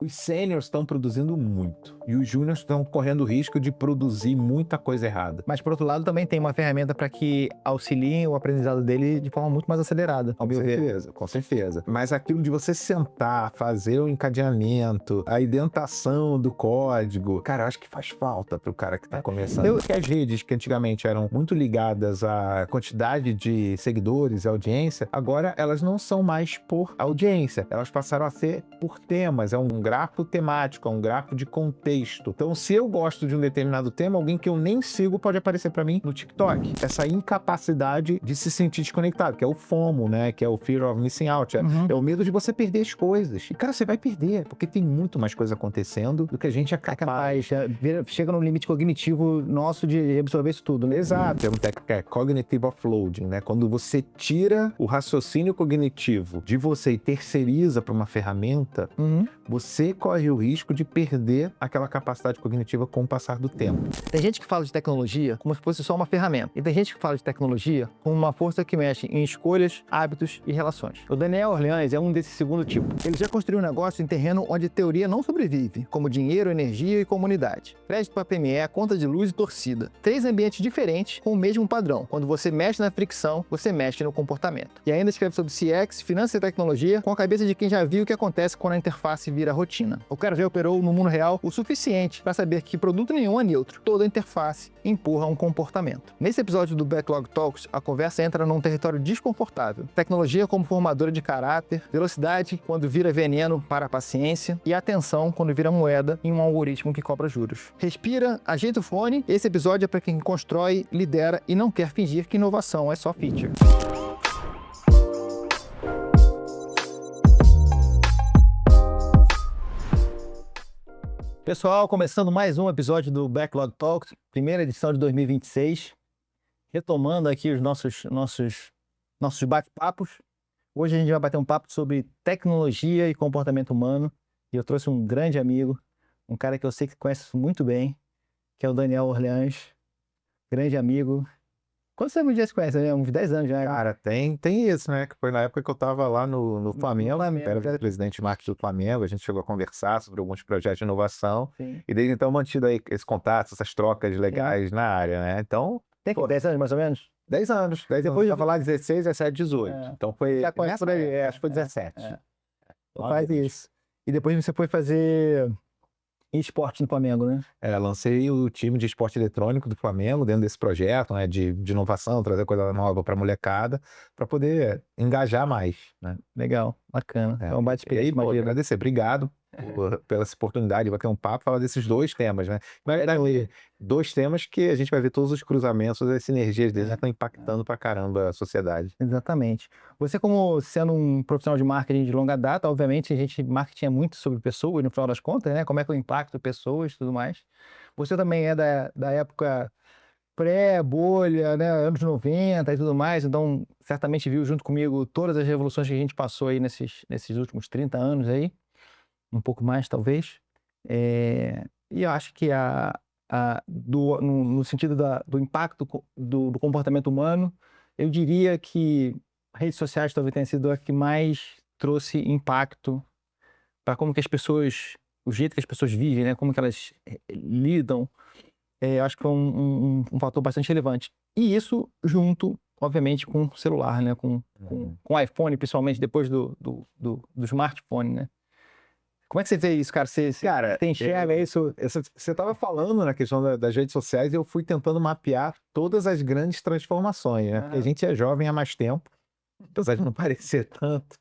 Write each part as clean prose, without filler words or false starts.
Os sêniors estão produzindo muito e os júniors estão correndo o risco de produzir muita coisa errada. Mas, por outro lado, também tem uma ferramenta para que auxiliem o aprendizado dele de forma muito mais acelerada, ao Com meu ver. certeza, com certeza. Mas aquilo de você sentar, fazer o encadeamento, a indentação do código, cara, eu acho que faz falta pro cara que tá começando. Porque as redes que antigamente eram muito ligadas à quantidade de seguidores e audiência, agora elas não são mais por audiência, elas passaram a ser por temas, é um grafo temático, é um grafo de contexto. Então, se eu gosto de um determinado tema, alguém que eu nem sigo pode aparecer para mim no TikTok. Essa incapacidade de se sentir desconectado, que é o FOMO, né? Que é o Fear of Missing Out. É o medo de você perder as coisas. E, cara, você vai perder, porque tem muito mais coisa acontecendo do que a gente é capaz. Chega no limite cognitivo nosso de absorver isso tudo, né? Exato, é um técnico que é cognitive offloading, né? Quando você tira o raciocínio cognitivo de você e terceiriza para uma ferramenta, você corre o risco de perder aquela capacidade cognitiva com o passar do tempo. Tem gente que fala de tecnologia como se fosse só uma ferramenta. E tem gente que fala de tecnologia como uma força que mexe em escolhas, hábitos e relações. O Daniel Orleans é um desse segundo tipo. Ele já construiu um negócio em terreno onde a teoria não sobrevive, como dinheiro, energia e comunidade. Crédito para PME, conta de luz e torcida. 3 ambientes diferentes com o mesmo padrão. Quando você mexe na fricção, você mexe no comportamento. E ainda escreve sobre CX, finanças e tecnologia com a cabeça de quem já viu o que acontece quando a interface vira rotina. O cara já operou no mundo real o suficiente para saber que produto nenhum é neutro. Toda interface empurra um comportamento. Nesse episódio do Backlog Talks, a conversa entra num território desconfortável. Tecnologia como formadora de caráter, velocidade quando vira veneno para a paciência e atenção quando vira moeda em um algoritmo que cobra juros. Respira, ajeita o fone. Esse episódio é para quem constrói, lidera e não quer fingir que inovação é só feature. Pessoal, começando mais um episódio do Backlog Talks, primeira edição de 2026. Retomando aqui os nossos bate-papos. Hoje a gente vai bater um papo sobre tecnologia e comportamento humano. E eu trouxe um grande amigo, um cara que eu sei que conhece muito bem, que é o Daniel Orleans. Grande amigo. Quantos anos já se conhece? Né? Uns 10 anos já. Cara, tem isso, né? Que foi na época que eu tava lá no Flamengo, era vice-presidente de marketing do Flamengo, a gente chegou a conversar sobre alguns projetos de inovação. Sim. E desde então mantido aí esse contato, essas trocas legais na área, né? Então, Tem 10 anos mais ou menos? 10 anos. 10 Depois anos. Eu tava lá 16, 17, 18. Então foi... Já conhece por aí, acho que foi 17. Faz isso. E depois você foi fazer esporte no Flamengo, né? Lancei o time de esporte eletrônico do Flamengo dentro desse projeto, né, de inovação, trazer coisa nova para a molecada, para poder engajar mais, né? Legal, bacana. Então, E aí, pô, agradecer, obrigado pela essa oportunidade de bater um papo, falar desses dois temas, né? Mas, dois temas que a gente vai ver todos os cruzamentos, as sinergias deles já estão impactando pra caramba a sociedade. Exatamente. Você, como sendo um profissional de marketing de longa data, obviamente, marketing é muito sobre pessoas, no final das contas, né? Como é que eu impacto pessoas e tudo mais. Você também é da época pré-bolha, né? Anos 90 e tudo mais, então certamente viu junto comigo todas as revoluções que a gente passou aí nesses últimos 30 anos aí, um pouco mais talvez. E eu acho que no sentido do impacto do comportamento humano, eu diria que redes sociais talvez tenha sido a que mais trouxe impacto para como que as pessoas, o jeito que as pessoas vivem, né? Como que elas lidam. Eu acho que foi um fator bastante relevante. E isso junto, obviamente, com o celular, né? Com o iPhone, principalmente depois do smartphone, né? Como é que você vê isso, cara? Você enxerga isso? Você estava falando na questão das redes sociais e eu fui tentando mapear todas as grandes transformações, né? Porque a gente é jovem há mais tempo, apesar de não parecer tanto.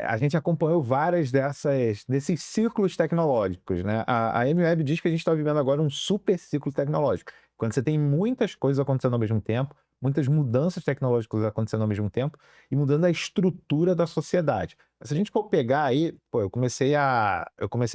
A gente acompanhou várias desses ciclos tecnológicos, né? A MWeb diz que a gente está vivendo agora um super ciclo tecnológico, quando você tem muitas coisas acontecendo ao mesmo tempo, muitas mudanças tecnológicas acontecendo ao mesmo tempo e mudando a estrutura da sociedade. Mas se a gente for pegar aí, pô, eu comecei a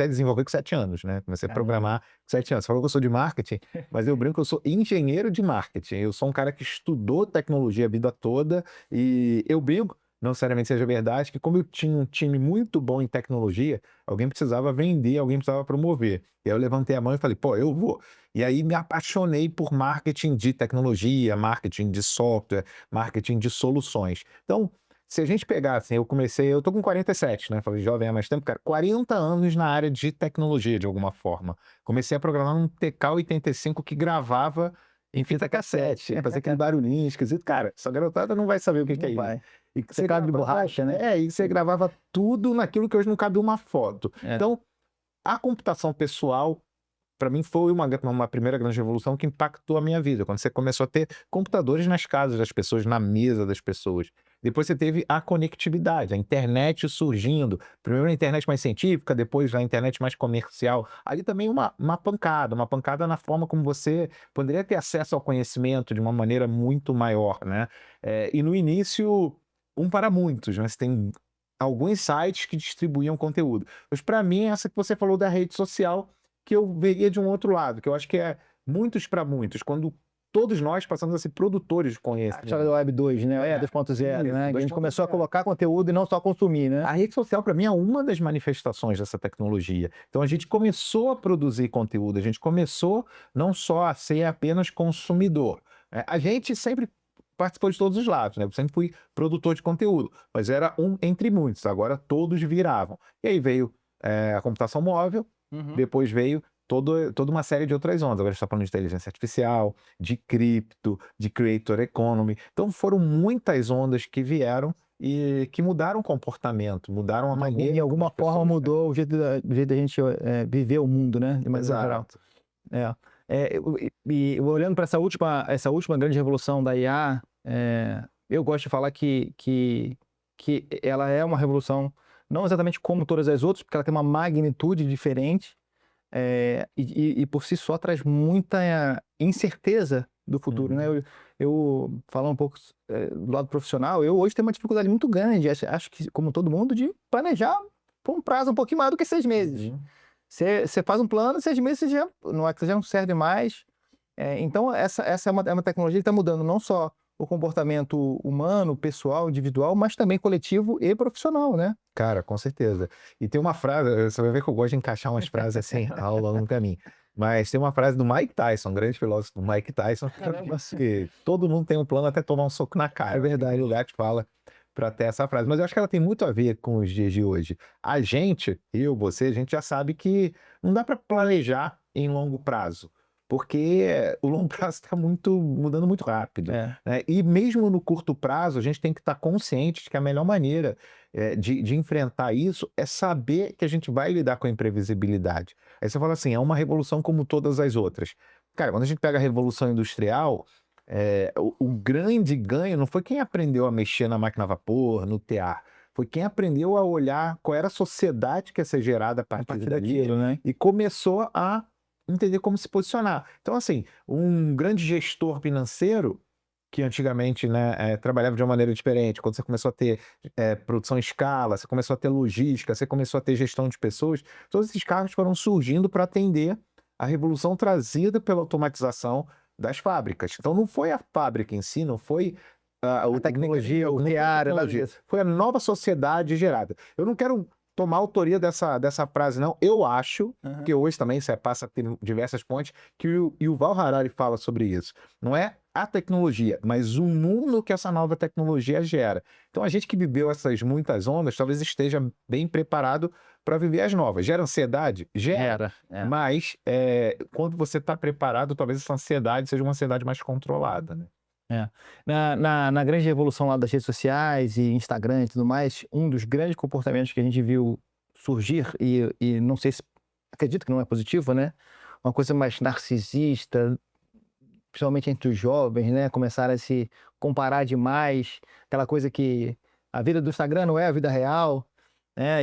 desenvolver com 7 anos, né? Comecei a programar com 7 anos. Você falou que eu sou de marketing, mas eu brinco que eu sou engenheiro de marketing. Eu sou um cara que estudou tecnologia a vida toda e eu brinco, não necessariamente seja verdade, que como eu tinha um time muito bom em tecnologia, alguém precisava vender, alguém precisava promover. E aí eu levantei a mão e falei, pô, eu vou. E aí me apaixonei por marketing de tecnologia, marketing de software, marketing de soluções. Então, Se a gente pegar, assim, eu tô com 47, né? Falei jovem há mais tempo, cara, 40 anos na área de tecnologia, de alguma forma. Comecei a programar num TK-85 que gravava em fita cassete, fazia aquele barulhinho esquisito. Cara, essa garotada não vai saber o que é Não isso. vai. E Você cabe de borracha, né? E você gravava tudo naquilo que hoje não cabe uma foto. É. Então, a computação pessoal, para mim, foi uma primeira grande revolução que impactou a minha vida. Quando você começou a ter computadores nas casas das pessoas, na mesa das pessoas. Depois você teve a conectividade, a internet surgindo. Primeiro a internet mais científica, depois a internet mais comercial. Ali também uma pancada na forma como você poderia ter acesso ao conhecimento de uma maneira muito maior, né? E no início, para muitos, né? Você tem alguns sites que distribuíam conteúdo. Mas para mim, essa que você falou da rede social, que eu veria de um outro lado, que eu acho que é muitos para muitos, quando todos nós passamos a ser produtores de A conhecimento. história da Web 2, né? É, 2.0, isso, né? Que a gente começou a 2.0. colocar conteúdo e não só consumir, né? A rede social, para mim, é uma das manifestações dessa tecnologia. Então, a gente começou a produzir conteúdo, a gente começou não só a ser apenas consumidor. A gente sempre participou de todos os lados, né? Eu sempre fui produtor de conteúdo, mas era um entre muitos, agora todos viravam. E aí veio a computação móvel, depois veio toda uma série de outras ondas. Agora a gente está falando de inteligência artificial, de cripto, de creator economy. Então foram muitas ondas que vieram e que mudaram o comportamento, mudaram a maneira. De alguma como as forma pessoas- mudou o jeito da gente viver o mundo, né? De maneira geral. Exato. E olhando para essa última grande revolução da IA, eu gosto de falar que ela é uma revolução não exatamente como todas as outras, porque ela tem uma magnitude diferente, e por si só traz muita incerteza do futuro, né? Eu falando um pouco do lado profissional, eu hoje tenho uma dificuldade muito grande, acho que como todo mundo, de planejar por um prazo um pouquinho maior do que 6 meses. Você faz um plano, 6 meses já não serve mais. Então, essa é uma tecnologia que está mudando não só o comportamento humano, pessoal, individual, mas também coletivo e profissional, né? Cara, com certeza. E tem uma frase, você vai ver que eu gosto de encaixar umas frases assim ao longo do caminho. Mas tem uma frase do Mike Tyson, um grande filósofo do Mike Tyson, que todo mundo tem um plano até tomar um soco na cara. É verdade. O lugar te fala para ter essa frase. Mas eu acho que ela tem muito a ver com os dias de hoje. A gente, você, a gente já sabe que não dá para planejar em longo prazo. Porque o longo prazo está mudando muito rápido. É. Né? E mesmo no curto prazo, a gente tem que estar consciente de que a melhor maneira de enfrentar isso é saber que a gente vai lidar com a imprevisibilidade. Aí você fala assim, é uma revolução como todas as outras. Cara, quando a gente pega a Revolução Industrial, o grande ganho não foi quem aprendeu a mexer na máquina a vapor, no tear. Foi quem aprendeu a olhar qual era a sociedade que ia ser gerada a partir dali daquilo, né? e começou a entender como se posicionar. Então, assim, um grande gestor financeiro que antigamente, né, trabalhava de uma maneira diferente, quando você começou a ter produção em escala, você começou a ter logística, você começou a ter gestão de pessoas, todos esses cargos foram surgindo para atender a revolução trazida pela automatização das fábricas. Então não foi a fábrica em si, não foi a tecnologia, o não foi a tear, nada tecnologia, disso. foi a nova sociedade gerada. Eu não quero tomar autoria dessa frase, não. Eu acho que hoje também você passa a ter diversas pontes que o Yuval Harari fala sobre isso. Não é a tecnologia, mas o mundo que essa nova tecnologia gera. Então a gente que viveu essas muitas ondas talvez esteja bem preparado para viver as novas. Gera ansiedade? Gera. Mas quando você está preparado, talvez essa ansiedade seja uma ansiedade mais controlada, né? Na grande revolução lá das redes sociais e Instagram e tudo mais, um dos grandes comportamentos que a gente viu surgir, e não sei se acredito que não é positivo, né? Uma coisa mais narcisista, principalmente entre os jovens, né? Começaram a se comparar demais, aquela coisa que a vida do Instagram não é a vida real, né?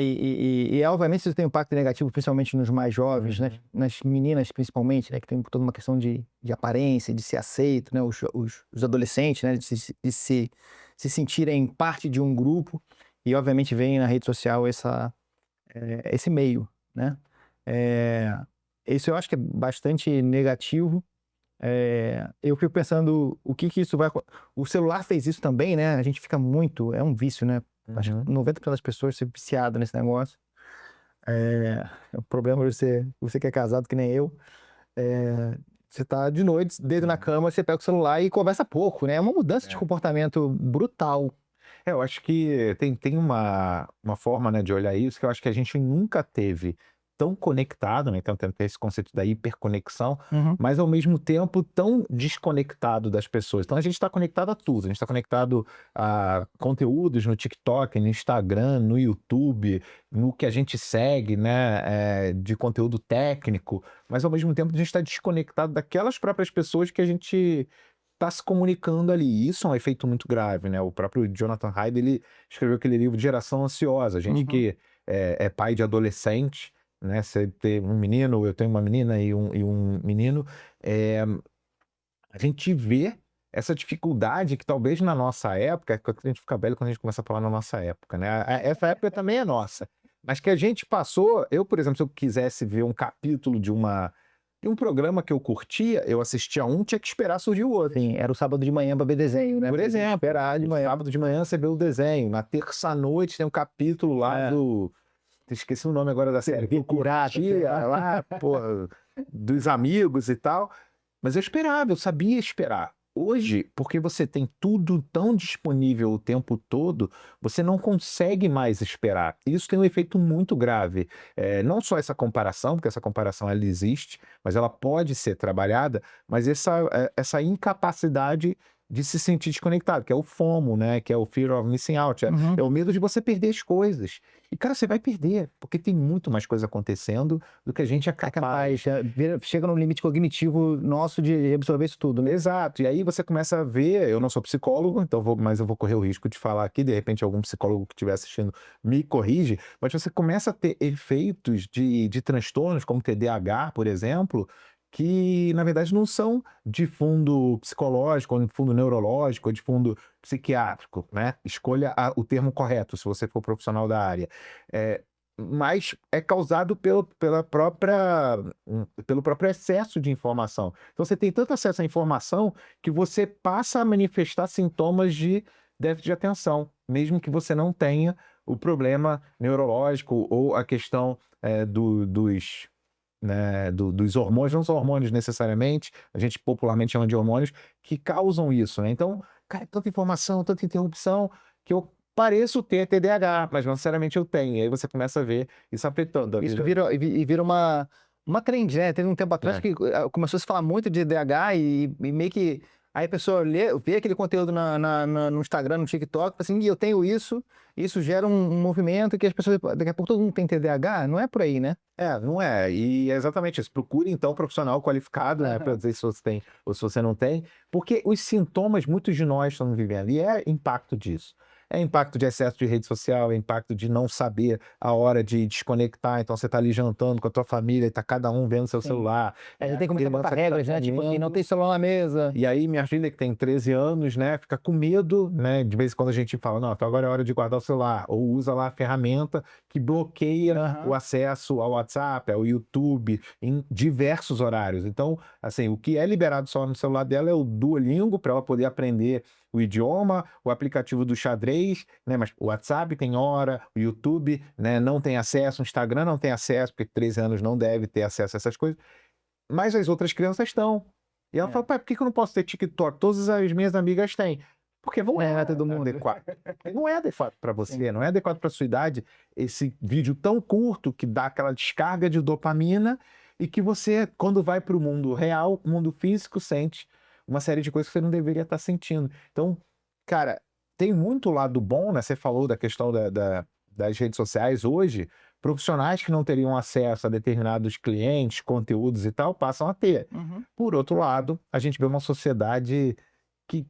Obviamente isso tem um impacto negativo, principalmente nos mais jovens, né? Nas meninas principalmente, né? Que tem toda uma questão de aparência, de ser aceito, né? Os adolescentes, né? De se sentirem parte de um grupo, e obviamente vem na rede social esse meio, né? Isso eu acho que é bastante negativo. Eu fico pensando o que isso vai... O celular fez isso também, né? A gente fica muito... É um vício, né? Acho que 90% das pessoas ser viciado nesse negócio. O problema é você que é casado, que nem eu. Você tá de noite, dedo na cama, você pega o celular e conversa pouco, né? É uma mudança de comportamento brutal. Eu acho que tem uma forma, né, de olhar isso, que eu acho que a gente nunca teve tão conectado, né, então tem esse conceito da hiperconexão, Uhum. mas ao mesmo tempo tão desconectado das pessoas. Então a gente está conectado a tudo, a gente está conectado a conteúdos no TikTok, no Instagram, no YouTube, no que a gente segue, né, de conteúdo técnico, mas ao mesmo tempo a gente está desconectado daquelas próprias pessoas que a gente está se comunicando ali. Isso é um efeito muito grave, né? O próprio Jonathan Haidt, ele escreveu aquele livro Geração Ansiosa. A gente Uhum. que é pai de adolescente, né? Você tem um menino, eu tenho uma menina e um menino, é, a gente vê essa dificuldade que talvez na nossa época, que a gente fica velho quando a gente começa a falar na nossa época, né? Essa época também é nossa. Mas que a gente passou, eu, por exemplo, se eu quisesse ver um capítulo de um programa que eu curtia, eu assistia um, tinha que esperar surgir o outro. Sim, era o sábado de manhã pra ver desenho, né? Por exemplo, Esperar de no manhã. sábado de manhã você vê o desenho, na terça-noite tem um capítulo lá É. do. Esqueci o nome agora da série. Que eu curtia lá, porra, dos amigos e tal. Mas eu esperava, eu sabia esperar. Hoje, porque você tem tudo tão disponível o tempo todo, você não consegue mais esperar. Isso tem um efeito muito grave. Não só essa comparação, porque essa comparação ela existe, mas ela pode ser trabalhada, mas essa incapacidade de se sentir desconectado, que é o FOMO, né? Que é o Fear of Missing Out. Uhum. É o medo de você perder as coisas. E, cara, você vai perder, porque tem muito mais coisa acontecendo do que a gente é capaz. Chega no limite cognitivo nosso de absorver isso tudo, né? Exato. E aí você começa a ver, eu não sou psicólogo, então mas eu vou correr o risco de falar aqui, de repente algum psicólogo que estiver assistindo me corrige, mas você começa a ter efeitos de transtornos, como TDAH, por exemplo, que na verdade não são de fundo psicológico, ou de fundo neurológico, ou de fundo psiquiátrico, né? Escolha o termo correto, se você for profissional da área. É, mas é causado pelo próprio excesso de informação. Então você tem tanto acesso à informação que você passa a manifestar sintomas de déficit de atenção, mesmo que você não tenha o problema neurológico ou a questão dos, né, dos hormônios, não são hormônios necessariamente, a gente popularmente chama de hormônios, que causam isso, né? Então, cara, é tanta informação, tanta interrupção, que eu pareço ter TDAH, mas não necessariamente eu tenho. E aí você começa a ver isso afetando a Isso vida. vira uma trend, né? Teve um tempo atrás que começou a se falar muito de DH e meio que aí a pessoa vê aquele conteúdo no Instagram, no TikTok, fala assim, "Ih, eu tenho isso gera um movimento que as pessoas, daqui a pouco todo mundo tem TDAH, não é por aí, né? Não é. E é exatamente isso. Procure, então, um profissional qualificado, né, para dizer se você tem ou se você não tem, porque os sintomas, muitos de nós estamos vivendo, e é impacto disso. É impacto de excesso de rede social, é impacto de não saber a hora de desconectar. Então, você está ali jantando com a tua família e está cada um vendo seu celular. Aí tem que começar a botar criança que tá regras, né? Tipo assim, não comendo. tem celular na mesa. E aí, minha filha, que tem 13 anos, né, fica com medo, né? De vez em quando a gente fala, não, então agora é hora de guardar o celular. Ou usa lá a ferramenta que bloqueia Aham. o acesso ao WhatsApp, ao YouTube, em diversos horários. Então, assim, o que é liberado só no celular dela é o Duolingo, para ela poder aprender o idioma, o aplicativo do xadrez, né? Mas o WhatsApp tem hora, o YouTube, né, não tem acesso, o Instagram não tem acesso, porque 13 anos não deve ter acesso a essas coisas. Mas as outras crianças estão. E ela fala, pai, por que eu não posso ter TikTok? Todas as minhas amigas têm. Porque não é todo mundo. adequado. Não é adequado para você, não é adequado para sua idade esse vídeo tão curto que dá aquela descarga de dopamina e que você, quando vai para o mundo real, o mundo físico, sente uma série de coisas que você não deveria estar sentindo. Então, cara, tem muito lado bom, né? Você falou da questão das redes sociais hoje, profissionais que não teriam acesso a determinados clientes, conteúdos e tal, passam a ter. Uhum. Por outro lado, a gente vê uma sociedade que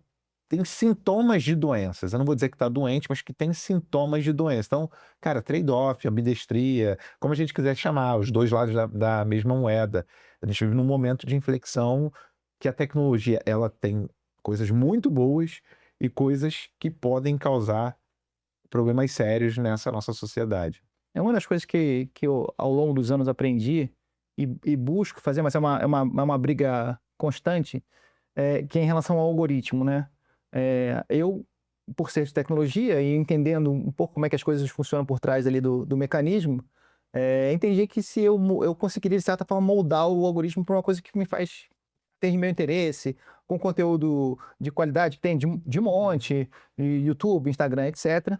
tem sintomas de doenças. Eu não vou dizer que está doente, mas que tem sintomas de doença. Então, cara, trade-off, ambidestria, como a gente quiser chamar, os dois lados da mesma moeda. A gente vive num momento de inflexão que a tecnologia ela tem coisas muito boas e coisas que podem causar problemas sérios nessa nossa sociedade. É uma das coisas que eu, ao longo dos anos, aprendi e busco fazer, mas é uma briga constante, que é em relação ao algoritmo, né? Eu, por ser de tecnologia e entendendo um pouco como é que as coisas funcionam por trás ali do mecanismo, entendi que se eu conseguiria, de certa forma, moldar o algoritmo para uma coisa que me faz tem de meu interesse, com conteúdo de qualidade, tem de monte, YouTube, Instagram, etc.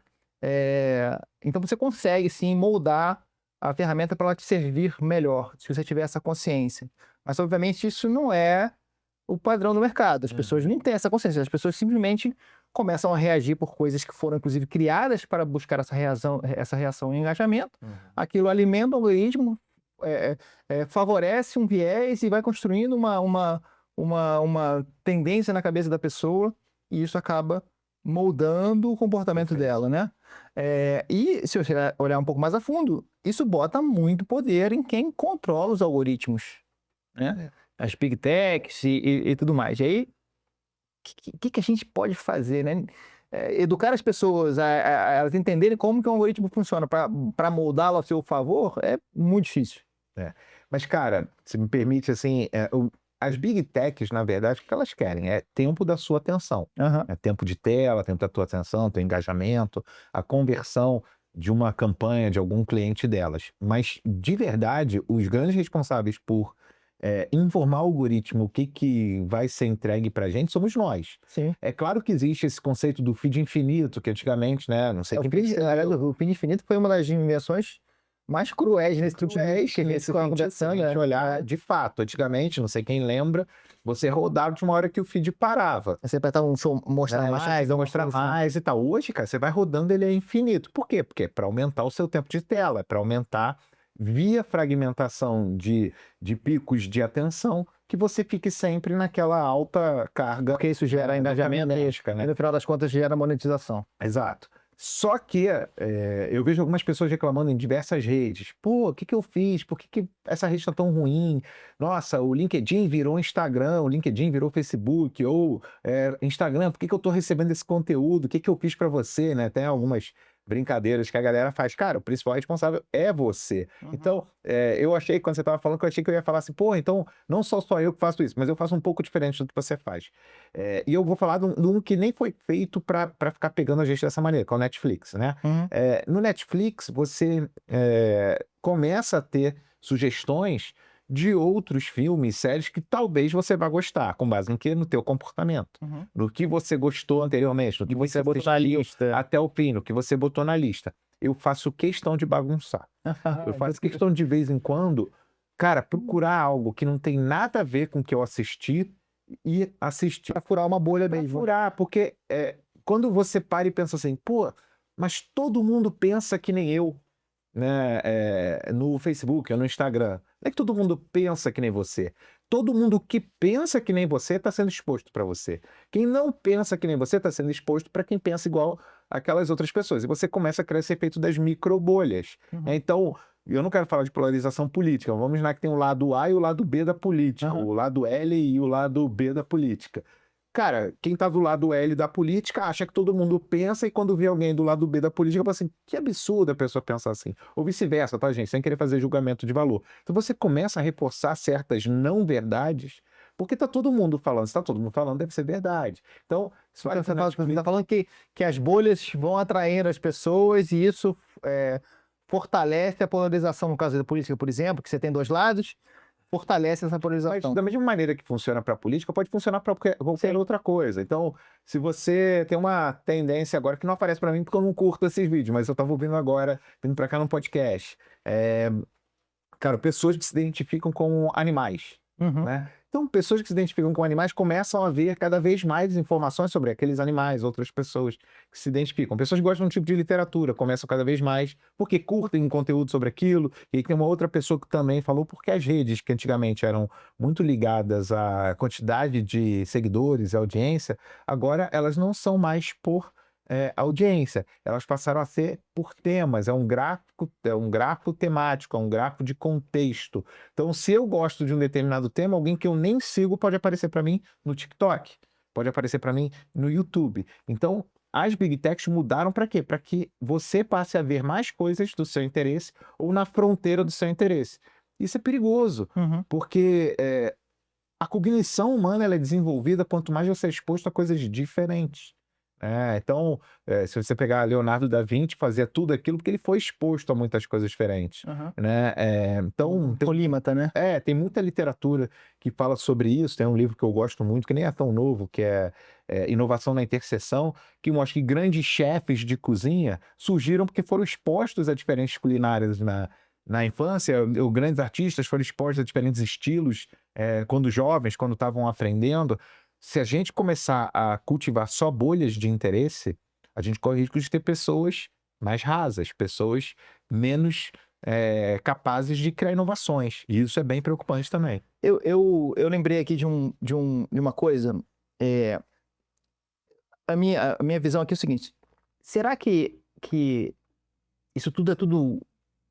Então você consegue sim moldar a ferramenta para ela te servir melhor, se você tiver essa consciência. Mas obviamente isso não é o padrão do mercado. As pessoas não têm essa consciência, as pessoas simplesmente começam a reagir por coisas que foram inclusive criadas para buscar essa reação e engajamento. Aquilo alimenta o algoritmo, favorece um viés e vai construindo uma tendência na cabeça da pessoa, e isso acaba moldando o comportamento dela, né? E se você olhar um pouco mais a fundo, isso bota muito poder em quem controla os algoritmos, né? As big techs e tudo mais. E aí, o que a gente pode fazer, né? Educar as pessoas a elas entenderem como que o algoritmo funciona para moldá-lo a seu favor é muito difícil. Mas, cara, se me permite, assim, as big techs, na verdade, o que elas querem é tempo da sua atenção. É tempo de tela, tempo da tua atenção, teu engajamento, a conversão de uma campanha de algum cliente delas. Mas, de verdade, os grandes responsáveis por informar o algoritmo o que vai ser entregue pra gente somos nós. Sim. É claro que existe esse conceito do feed infinito, que antigamente, né, não sei o feed infinito foi uma das invenções mais cruéis nesse truque que a gente ficava conversando. Olhar, de fato, antigamente, não sei quem lembra, você rodava de uma hora que o feed parava. Você apertava um show, mostrar mais e tal. Hoje, cara, você vai rodando, ele é infinito. Por quê? Porque é para aumentar o seu tempo de tela, é para aumentar via fragmentação de picos de atenção, que você fique sempre naquela alta carga. Porque isso gera engajamento, né? E no final das contas gera monetização. Exato. Só que eu vejo algumas pessoas reclamando em diversas redes. Pô, o que eu fiz? Por que essa rede está tão ruim? Nossa, o LinkedIn virou Instagram, o LinkedIn virou Facebook, ou Instagram, por que eu estou recebendo esse conteúdo? O que eu fiz para você? Né? Tem algumas brincadeiras que a galera faz. Cara, o principal responsável é você. Então, eu achei, quando você estava falando, que eu ia falar assim, pô, então não só eu que faço isso, mas eu faço um pouco diferente do que você faz. E eu vou falar de um que nem foi feito para ficar pegando a gente dessa maneira, que é o Netflix, né? No Netflix, você começa a ter sugestões de outros filmes, séries que talvez você vá gostar, com base no que? No teu comportamento. No que você gostou anteriormente, no que você botou na lista até o fim, no que você botou na lista. Eu faço questão de bagunçar. Eu faço questão de vez em quando, cara, procurar algo que não tem nada a ver com o que eu assisti e assistir. Pra furar uma bolha mesmo. Furar, porque quando você para e pensa assim, pô, mas todo mundo pensa que nem eu, né, no Facebook ou no Instagram. Não é que todo mundo pensa que nem você. Todo mundo que pensa que nem você está sendo exposto para você. Quem não pensa que nem você está sendo exposto para quem pensa igual aquelas outras pessoas. E você começa a criar esse efeito das microbolhas. Então, eu não quero falar de polarização política. Vamos imaginar que tem o lado A e o lado B da política. O lado L e o lado B da política. Cara, quem tá do lado L da política acha que todo mundo pensa, e quando vê alguém do lado B da política, fala assim, que absurdo a pessoa pensar assim. Ou vice-versa, tá, gente? Sem querer fazer julgamento de valor. Então você começa a reforçar certas não verdades, porque tá todo mundo falando. Se tá todo mundo falando, deve ser verdade. Então, você tá falando que as bolhas vão atraindo as pessoas, e isso fortalece a polarização, no caso da política, por exemplo, que você tem dois lados, fortalece essa polarização. Mas da mesma maneira que funciona para a política, pode funcionar para qualquer outra coisa. Então, se você tem uma tendência agora, que não aparece para mim porque eu não curto esses vídeos, mas eu estava ouvindo agora, vindo para cá no podcast. Cara, pessoas que se identificam com animais, né? Então, pessoas que se identificam com animais começam a ver cada vez mais informações sobre aqueles animais, outras pessoas que se identificam. Pessoas que gostam de um tipo de literatura começam cada vez mais porque curtem conteúdo sobre aquilo. E aí tem uma outra pessoa que também falou porque as redes, que antigamente eram muito ligadas à quantidade de seguidores e audiência, agora elas não são mais por audiência, elas passaram a ser por temas, é um gráfico temático, é um gráfico de contexto. Então, se eu gosto de um determinado tema, alguém que eu nem sigo pode aparecer para mim no TikTok, pode aparecer para mim no YouTube. Então, as Big Techs mudaram para quê? Para que você passe a ver mais coisas do seu interesse ou na fronteira do seu interesse. Isso é perigoso, porque a cognição humana ela é desenvolvida quanto mais você é exposto a coisas diferentes. Então, se você pegar Leonardo da Vinci, fazia tudo aquilo porque ele foi exposto a muitas coisas diferentes, né? Então, Polímata, né? tem muita literatura que fala sobre isso. Tem um livro que eu gosto muito, que nem é tão novo, que é Inovação na Interseção, que mostra que grandes chefes de cozinha surgiram porque foram expostos a diferentes culinárias na infância. Grandes artistas foram expostos a diferentes estilos quando jovens, quando estavam aprendendo. Se a gente começar a cultivar só bolhas de interesse, a gente corre o risco de ter pessoas mais rasas, pessoas menos capazes de criar inovações. E isso é bem preocupante também. Eu lembrei aqui de uma coisa. A minha visão aqui é o seguinte: será que isso tudo é tudo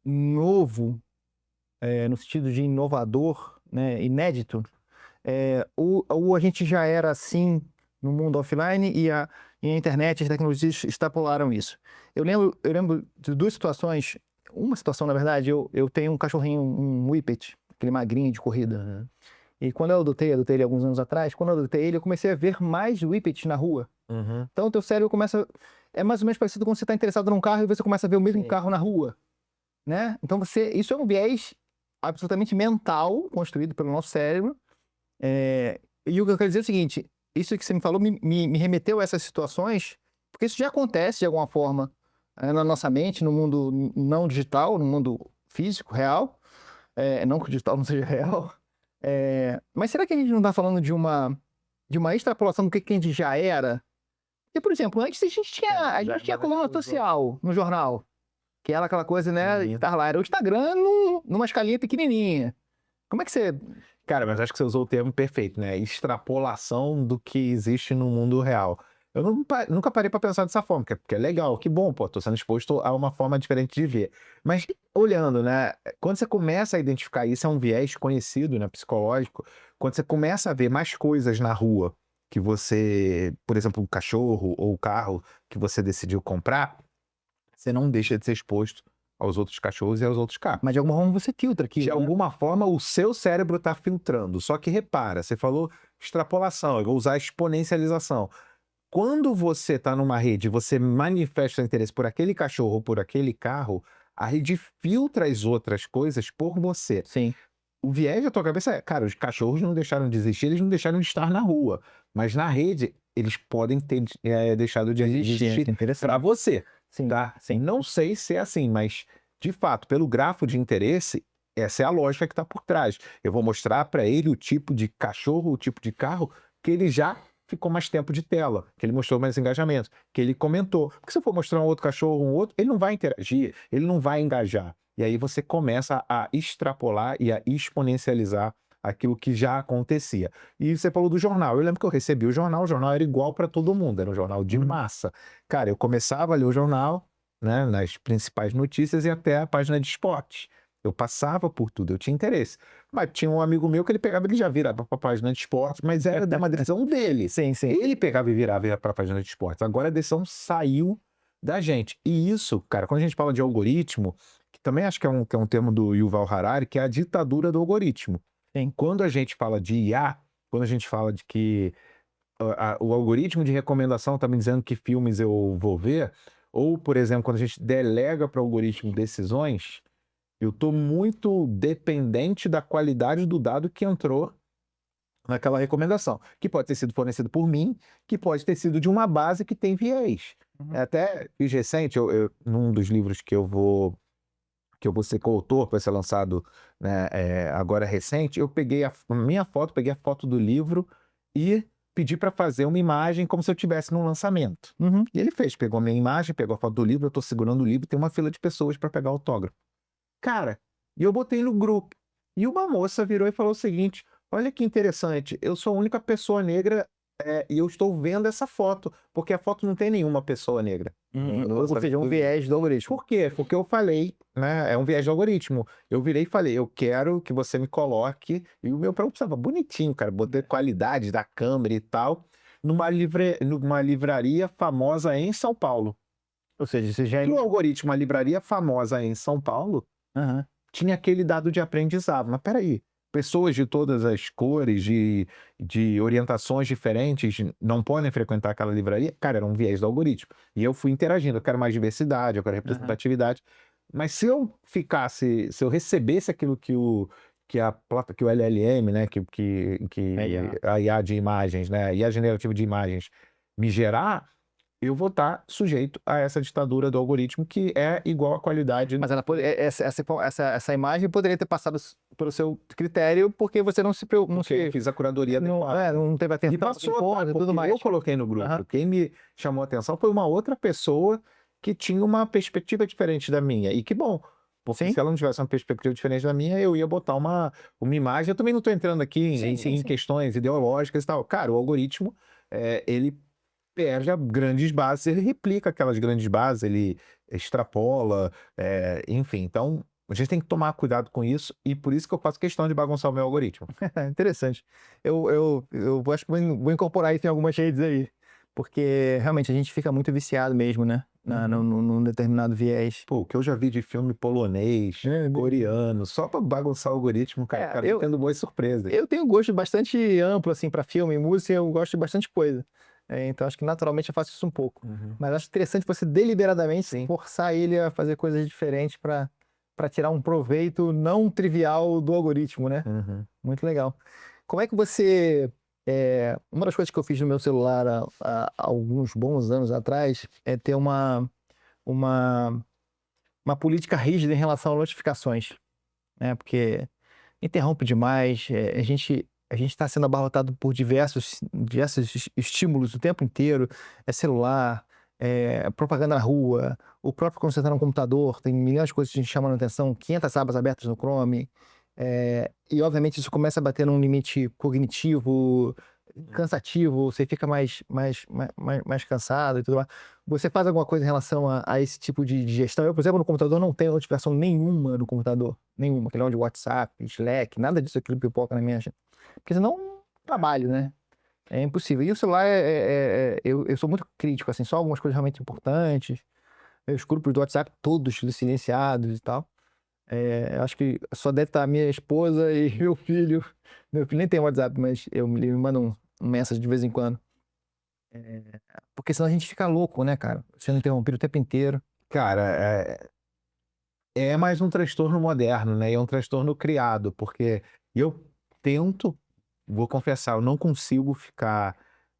novo, no sentido de inovador, né, inédito? Ou a gente já era assim no mundo offline e a internet, as tecnologias extrapolaram isso? Eu lembro de duas situações. Uma situação, na verdade, eu tenho um cachorrinho, um Whippet, aquele magrinho de corrida, né? E quando eu adotei ele alguns anos atrás, quando eu adotei ele, eu comecei a ver mais Whippets na rua. Então o teu cérebro começa... É mais ou menos parecido quando você está interessado num carro e você começa a ver o mesmo carro na rua, né? Então isso é um viés absolutamente mental, construído pelo nosso cérebro. E o que eu quero dizer é o seguinte: isso que você me falou me remeteu a essas situações, porque isso já acontece de alguma forma na nossa mente, no mundo não digital, no mundo físico, real. Não que o digital não seja real. Mas será que a gente não está falando de uma extrapolação do que a gente já era? Porque, por exemplo, antes a gente tinha a coluna social no jornal, que era aquela coisa, né? Estar lá. Era o Instagram numa escalinha pequenininha. Como é que você... Cara, mas acho que você usou o termo perfeito, né? Extrapolação do que existe no mundo real. Eu nunca parei pra pensar dessa forma, porque é legal, que bom, pô, tô sendo exposto a uma forma diferente de ver. Mas olhando, né? Quando você começa a identificar isso, é um viés conhecido, né, psicológico, quando você começa a ver mais coisas na rua que você, por exemplo, o cachorro ou o carro que você decidiu comprar, você não deixa de ser exposto aos outros cachorros e aos outros carros. Mas de alguma forma você filtra aqui. De alguma forma, o seu cérebro está filtrando. Só que repara, você falou extrapolação, eu vou usar exponencialização. Quando você está numa rede, você manifesta interesse por aquele cachorro ou por aquele carro, a rede filtra as outras coisas por você. Sim. O viés da tua cabeça é, cara, os cachorros não deixaram de existir, eles não deixaram de estar na rua. Mas na rede, eles podem ter deixado de existir para você. Sim, tá? sim. Não sei se é assim, mas, de fato, pelo grafo de interesse, essa é a lógica que está por trás. Eu vou mostrar para ele o tipo de cachorro, o tipo de carro que ele já ficou mais tempo de tela, que ele mostrou mais engajamento, que ele comentou. Porque se eu for mostrar um outro cachorro, ele não vai interagir, ele não vai engajar. E aí você começa a extrapolar e a exponencializar aquilo que já acontecia. E você falou do jornal. Eu lembro que eu recebi o jornal era igual para todo mundo, era um jornal de massa. Cara, eu começava a ler o jornal, né, nas principais notícias e até a página de esportes. Eu passava por tudo, eu tinha interesse. Mas tinha um amigo meu que ele já virava para a página de esportes, mas era uma decisão dele. Sim, sim. Ele pegava e virava para a página de esportes. Agora a decisão saiu da gente. E isso, cara, quando a gente fala de algoritmo, que também acho que é um termo do Yuval Harari, que é a ditadura do algoritmo. Quando a gente fala de IA, quando a gente fala de que o algoritmo de recomendação está me dizendo que filmes eu vou ver, ou, por exemplo, quando a gente delega para o algoritmo decisões, eu estou muito dependente da qualidade do dado que entrou naquela recomendação, que pode ter sido fornecido por mim, que pode ter sido de uma base que tem viés. Até fiz recente, num dos livros que eu vou ser coautor, vai ser lançado, né, agora recente, eu peguei a minha foto, peguei a foto do livro e pedi para fazer uma imagem como se eu estivesse num lançamento. E ele pegou a minha imagem, pegou a foto do livro, eu estou segurando o livro, tem uma fila de pessoas para pegar autógrafo. Cara, e eu botei no grupo. E uma moça virou e falou o seguinte: olha que interessante, eu sou a única pessoa negra e eu estou vendo essa foto, porque a foto não tem nenhuma pessoa negra. Ou seja, um viés do algoritmo. Por quê? Porque eu falei, né? É um viés do algoritmo. Eu virei e falei, eu quero que você me coloque. E o meu próprio estava bonitinho, cara. Botei qualidade da câmera e tal. Numa livraria famosa em São Paulo. Ou seja, você já... No algoritmo, uma livraria famosa em São Paulo, tinha aquele dado de aprendizado. Mas peraí, pessoas de todas as cores, de orientações diferentes, não podem frequentar aquela livraria, cara, era um viés do algoritmo. E eu fui interagindo, eu quero mais diversidade, eu quero representatividade. Mas se eu recebesse aquilo que o LLM, né, a IA de imagens, né, a IA generativa de imagens me gerar, eu vou estar sujeito a essa ditadura do algoritmo que é igual à qualidade. Mas essa imagem poderia ter passado pelo seu critério porque você não se eu fiz a curadoria adequada. não teve atenção. E passou, e tudo mais. eu coloquei no grupo. Quem me chamou a atenção foi uma outra pessoa que tinha uma perspectiva diferente da minha. E que bom, porque se ela não tivesse uma perspectiva diferente da minha, eu ia botar uma imagem. Eu também não estou entrando aqui em questões ideológicas e tal. Cara, o algoritmo, ele perde a grandes bases, ele replica aquelas grandes bases, ele extrapola, enfim. Então, a gente tem que tomar cuidado com isso e por isso que eu faço questão de bagunçar o meu algoritmo. Interessante. Eu acho que vou incorporar isso em algumas redes aí, porque realmente a gente fica muito viciado mesmo, né? Num determinado viés. Pô, o que eu já vi de filme polonês, coreano, só pra bagunçar o algoritmo, cara, eu tendo boas surpresas. Eu tenho um gosto bastante amplo, assim, pra filme e música, eu gosto de bastante coisa. Então acho que naturalmente eu faço isso um pouco. Mas acho interessante você deliberadamente forçar ele a fazer coisas diferentes para tirar um proveito não trivial do algoritmo, né? Muito legal. Como é que você... uma das coisas que eu fiz no meu celular há alguns bons anos atrás é ter uma política rígida em relação a notificações, né? Porque interrompe demais, a gente está sendo abarrotado por diversos estímulos o tempo inteiro, celular, propaganda na rua, o próprio quando você está no computador, tem milhões de coisas que te chamam a atenção, 500 abas abertas no Chrome, e obviamente isso começa a bater num limite cognitivo, cansativo, você fica mais cansado e tudo mais. Você faz alguma coisa em relação a esse tipo de gestão? Eu, por exemplo, no computador não tenho notificação nenhuma no computador, nenhuma, aquele de WhatsApp, Slack, nada disso aquilo pipoca na minha agenda. Porque senão trabalho, né? É impossível. E o celular, eu sou muito crítico, assim, só algumas coisas realmente importantes. Os grupos do WhatsApp todos silenciados e tal. Acho que só deve estar a minha esposa e meu filho. Meu filho nem tem WhatsApp, mas ele me manda um mensagem de vez em quando. Porque senão a gente fica louco, né, cara? Sendo interrompido o tempo inteiro. Cara, é mais um transtorno moderno, né? É um transtorno criado, porque eu tento, vou confessar, eu não consigo ficar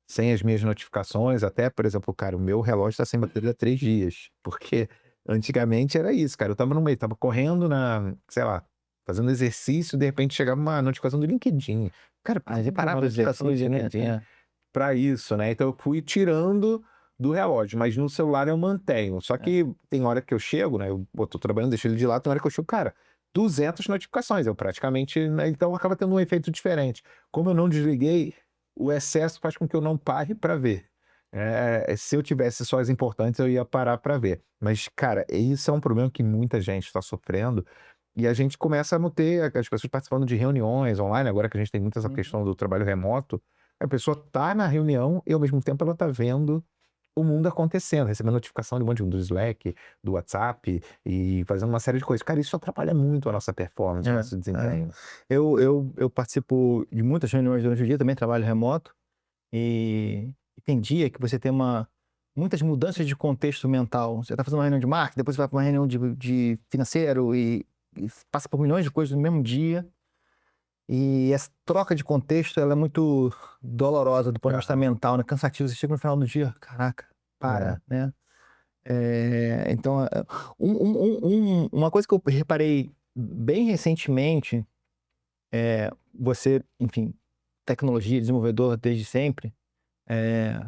sem as minhas notificações, até, por exemplo, cara, o meu relógio está sem bateria há 3 dias, porque antigamente era isso, cara, eu tava no meio, tava correndo sei lá, fazendo exercício, de repente chegava uma notificação do LinkedIn. Cara, parava a notificação do LinkedIn. Pra isso, né? Então eu fui tirando do relógio, mas no celular eu mantenho. Só que tem hora que eu chego, né? Eu tô trabalhando, deixo ele de lado, tem hora que eu chego, cara, 200 notificações. Eu praticamente, né? Então acaba tendo um efeito diferente. Como eu não desliguei, o excesso faz com que eu não pare para ver. Se eu tivesse só as importantes, eu ia parar para ver. Mas, cara, isso é um problema que muita gente está sofrendo. E a gente começa a não ter as pessoas participando de reuniões online, agora que a gente tem muita essa questão do trabalho remoto. A pessoa tá na reunião e, ao mesmo tempo, ela tá vendo o mundo acontecendo, recebendo notificação de um monte de do Slack, do WhatsApp e fazendo uma série de coisas. Cara, isso atrapalha muito a nossa performance, o nosso desempenho. Eu participo de muitas reuniões durante o dia, também trabalho remoto, e tem dia que você tem muitas mudanças de contexto mental. Você está fazendo uma reunião de marketing, depois você vai para uma reunião de financeiro e passa por milhões de coisas no mesmo dia. E essa troca de contexto, ela é muito dolorosa do ponto de vista mental, né? Cansativo. Você chega no final do dia, caraca, né? Então, uma coisa que eu reparei bem recentemente, você, enfim, tecnologia, desenvolvedor desde sempre,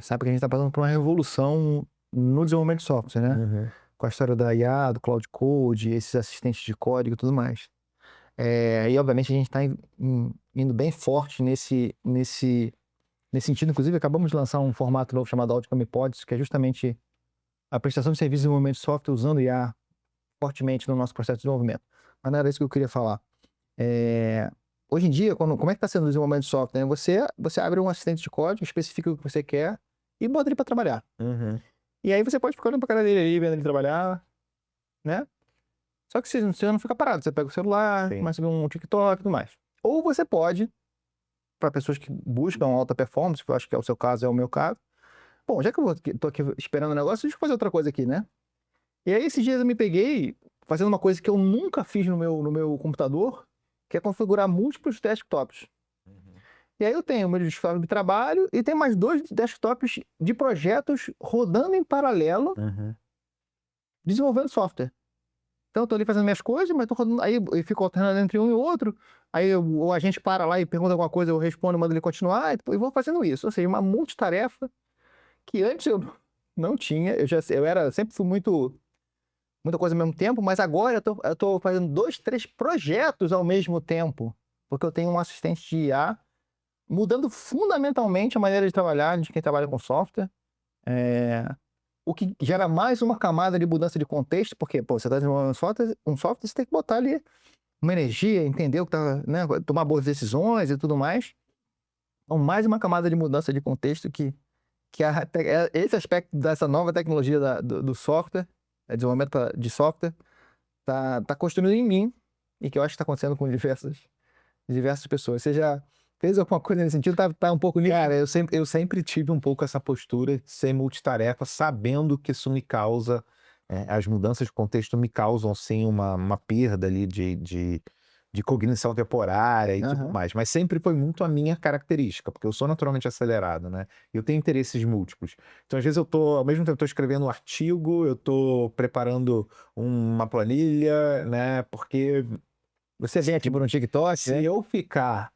sabe que a gente está passando por uma revolução no desenvolvimento de software, né? Com a história da IA, do Cloud Code, esses assistentes de código e tudo mais. E obviamente a gente está indo bem forte nesse sentido. Inclusive, acabamos de lançar um formato novo chamado Outcome Pods, que é justamente a prestação de serviços de desenvolvimento de software usando IA fortemente no nosso processo de desenvolvimento. Mas não era isso que eu queria falar. Hoje em dia, como é que está sendo o desenvolvimento de software? Né? Você abre um assistente de código, especifica o que você quer e bota ele para trabalhar. E aí você pode ficar olhando para a cara dele ali, vendo ele trabalhar, né? Só que você não fica parado, você pega o celular, começa a ver um TikTok e tudo mais. Ou você pode, para pessoas que buscam alta performance, que eu acho que é o seu caso, é o meu caso. Bom, já que eu tô aqui esperando o negócio, deixa eu fazer outra coisa aqui, né? E aí, esses dias eu me peguei fazendo uma coisa que eu nunca fiz no meu computador, que é configurar múltiplos desktops. E aí eu tenho o meu desktop de trabalho e tem mais 2 desktops de projetos rodando em paralelo, desenvolvendo software. Então eu tô ali fazendo minhas coisas, mas tô rodando, aí eu fico alternando entre um e outro, aí ou a gente para lá e pergunta alguma coisa, eu respondo, mando ele continuar, e vou fazendo isso. Ou seja, uma multitarefa que antes eu não tinha, sempre fui muita coisa ao mesmo tempo, mas agora eu tô fazendo 2, 3 projetos ao mesmo tempo, porque eu tenho um assistente de IA mudando fundamentalmente a maneira de trabalhar de quem trabalha com software, o que gera mais uma camada de mudança de contexto, porque pô, você está desenvolvendo um software, você tem que botar ali uma energia, entender o que tá, né, tomar boas decisões e tudo mais. Então, mais uma camada de mudança de contexto que esse aspecto dessa nova tecnologia do software, desenvolvimento de software, tá construindo em mim e que eu acho que está acontecendo com diversas pessoas. Você já fez alguma coisa nesse sentido? Tá um pouco nisso? Cara, eu sempre tive um pouco essa postura de ser multitarefa, sabendo que isso me causa, as mudanças de contexto me causam, sim, uma perda ali de cognição temporária e tudo mais. Mas sempre foi muito a minha característica, porque eu sou naturalmente acelerado, né? Eu tenho interesses múltiplos. Então, às vezes, ao mesmo tempo, eu tô escrevendo um artigo, eu tô preparando uma planilha, né? Porque Você vem tipo no TikTok, se eu ficar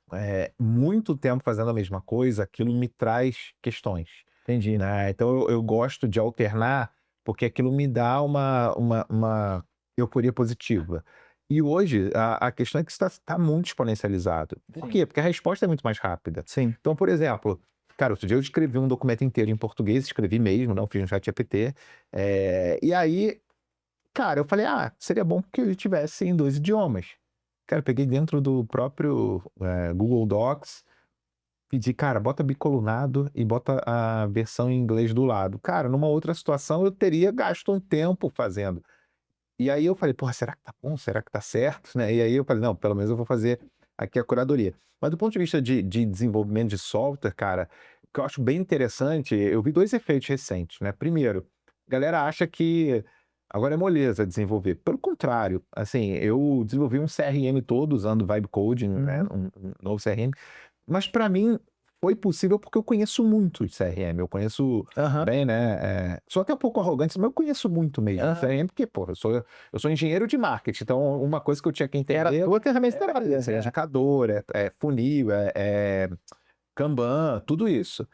muito tempo fazendo a mesma coisa, aquilo me traz questões. Entendi. Né? Então eu gosto de alternar, porque aquilo me dá uma euforia positiva. E hoje a questão é que isso está muito exponencializado. Por quê? Porque a resposta é muito mais rápida. Sim. Então, por exemplo, cara, outro dia eu escrevi um documento inteiro em português, escrevi mesmo, não fiz no ChatGPT. E aí, cara, eu falei, seria bom que ele tivesse em 2 idiomas. Cara, eu peguei dentro do próprio Google Docs, pedi, cara, bota bicolunado e bota a versão em inglês do lado. Cara, numa outra situação eu teria gasto um tempo fazendo. E aí eu falei, porra, será que tá bom? Será que tá certo? Né? E aí eu falei, não, pelo menos eu vou fazer aqui a curadoria. Mas do ponto de vista de desenvolvimento de software, cara, o que eu acho bem interessante, eu vi 2 efeitos recentes, né? Primeiro, a galera acha que agora é moleza desenvolver. Pelo contrário, assim, eu desenvolvi um CRM todo usando Vibe Coding, né? Um novo CRM. Mas para mim foi possível porque eu conheço muito de CRM, eu conheço bem, né? Sou até um pouco arrogante, mas eu conheço muito mesmo de CRM, porque, pô, eu sou engenheiro de marketing, então uma coisa que eu tinha que entender Era a tua ferramenta de trabalho. é indicador, funil, Kanban, tudo isso.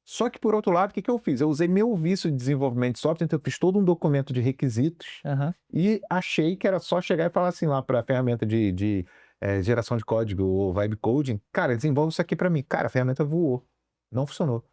Só que, por outro lado, o que eu fiz? Eu usei meu vício de desenvolvimento de software, então eu fiz todo um documento de requisitos e achei que era só chegar e falar assim lá para a ferramenta de geração de código ou Vibe Coding, cara, desenvolve isso aqui para mim. Cara, a ferramenta voou. Não funcionou.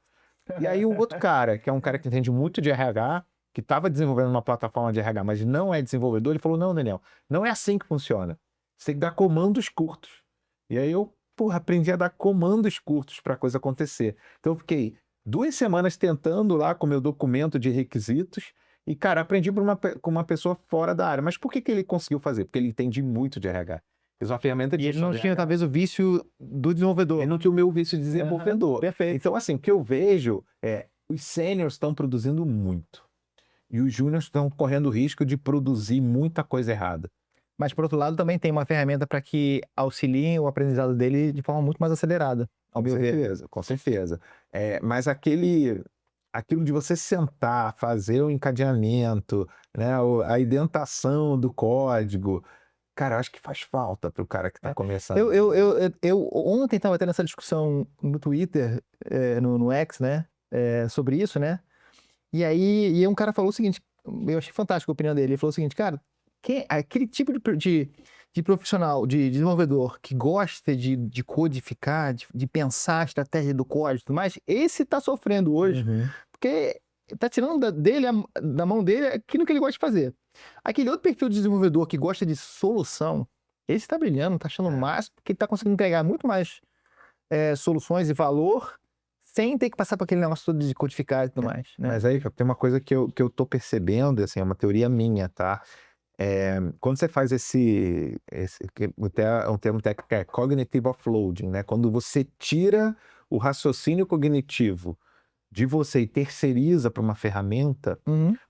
E aí o outro cara, que é um cara que entende muito de RH, que estava desenvolvendo uma plataforma de RH, mas não é desenvolvedor, ele falou, não, Daniel, não é assim que funciona. Você tem que dar comandos curtos. E aí eu, porra, aprendi a dar comandos curtos para a coisa acontecer. Então eu fiquei 2 semanas tentando lá com o meu documento de requisitos e, cara, aprendi com uma pessoa fora da área. Mas por que ele conseguiu fazer? Porque ele entende muito de RH. Fez uma ferramenta de E ele não tinha, RH. talvez, o vício do desenvolvedor. Ele não tinha o meu vício de desenvolvedor. Perfeito. Então, assim, o que eu vejo os sêniors estão produzindo muito. E os júniors estão correndo o risco de produzir muita coisa errada. Mas, por outro lado, também tem uma ferramenta para que auxiliem o aprendizado dele de forma muito mais acelerada, ao meu ver. Com certeza. Mas aquilo de você sentar, fazer o encadeamento, né, a indentação do código, cara, eu acho que faz falta para o cara que está começando. Eu ontem estava tendo essa discussão no Twitter, no X, né, sobre isso, né? E aí um cara falou o seguinte, eu achei fantástico a opinião dele. Ele falou o seguinte, cara, aquele tipo de profissional, de desenvolvedor que gosta de codificar, de pensar a estratégia do código e tudo mais, esse tá sofrendo hoje, porque tá tirando da mão dele aquilo que ele gosta de fazer. Aquele outro perfil de desenvolvedor que gosta de solução, esse tá brilhando, tá achando o máximo, porque ele tá conseguindo entregar muito mais soluções e valor sem ter que passar por aquele negócio todo de codificar e tudo mais, né? Mas aí tem uma coisa que eu tô percebendo, assim, é uma teoria minha, tá? Quando você faz um termo técnico que é cognitive offloading, né? Quando você tira o raciocínio cognitivo de você e terceiriza para uma ferramenta,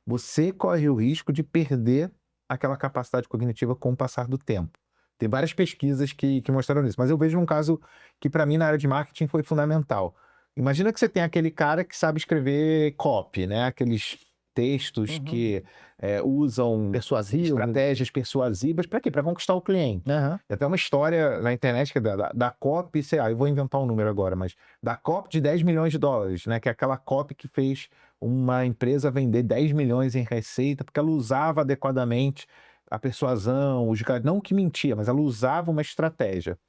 você corre o risco de perder aquela capacidade cognitiva com o passar do tempo. Tem várias pesquisas que mostraram isso, mas eu vejo um caso que para mim na área de marketing foi fundamental. Imagina que você tem aquele cara que sabe escrever copy, né? Aqueles textos que usam Persuasivo. estratégias persuasivas. Para quê? Para conquistar o cliente. Aham. Tem até uma história na internet que é da copy, sei lá, eu vou inventar um número agora, mas da copy de 10 milhões de dólares, né? Que é aquela copy que fez uma empresa vender 10 milhões em receita, porque ela usava adequadamente a persuasão, não que mentia, mas ela usava uma estratégia.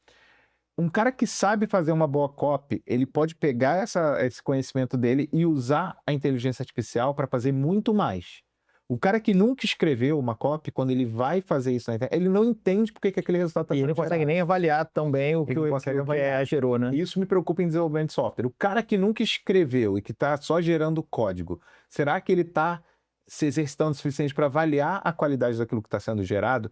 Um cara que sabe fazer uma boa copy, ele pode pegar esse conhecimento dele e usar a inteligência artificial para fazer muito mais. O cara que nunca escreveu uma copy, quando ele vai fazer isso na internet, ele não entende por que aquele resultado está E ele não consegue nem avaliar tão bem o que o gerou, né? Isso me preocupa em desenvolvimento de software. O cara que nunca escreveu e que está só gerando código, será que ele está se exercitando o suficiente para avaliar a qualidade daquilo que está sendo gerado?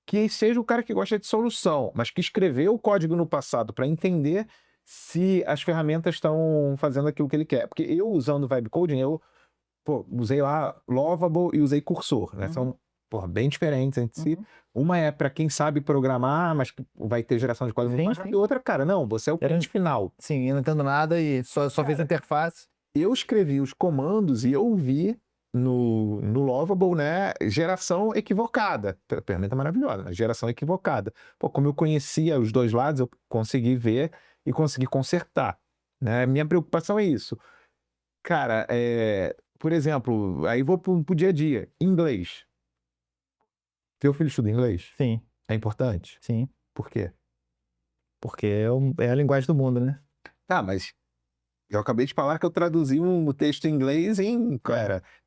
Que seja o cara que gosta de solução, mas que escreveu o código no passado para entender se as ferramentas estão fazendo aquilo que ele quer. Porque eu, usando Vibe Coding, usei lá Lovable e usei Cursor, né? São bem diferentes entre si. Uma é para quem sabe programar, mas que vai ter geração de código muito mais rápido. E outra, cara, não, você é o cliente final. Sim, eu não entendo nada e só fez a interface. Eu escrevi os comandos e eu vi no Lovable, né, geração equivocada. A ferramenta maravilhosa, né? Geração equivocada. Como eu conhecia os dois lados, eu consegui ver e consegui consertar, né? Minha preocupação é isso. Cara, por exemplo, aí vou pro dia a dia. Inglês. Teu filho estuda inglês? Sim. É importante? Sim. Por quê? Porque é a linguagem do mundo, né? Tá, mas eu acabei de falar que eu traduzi um texto em inglês em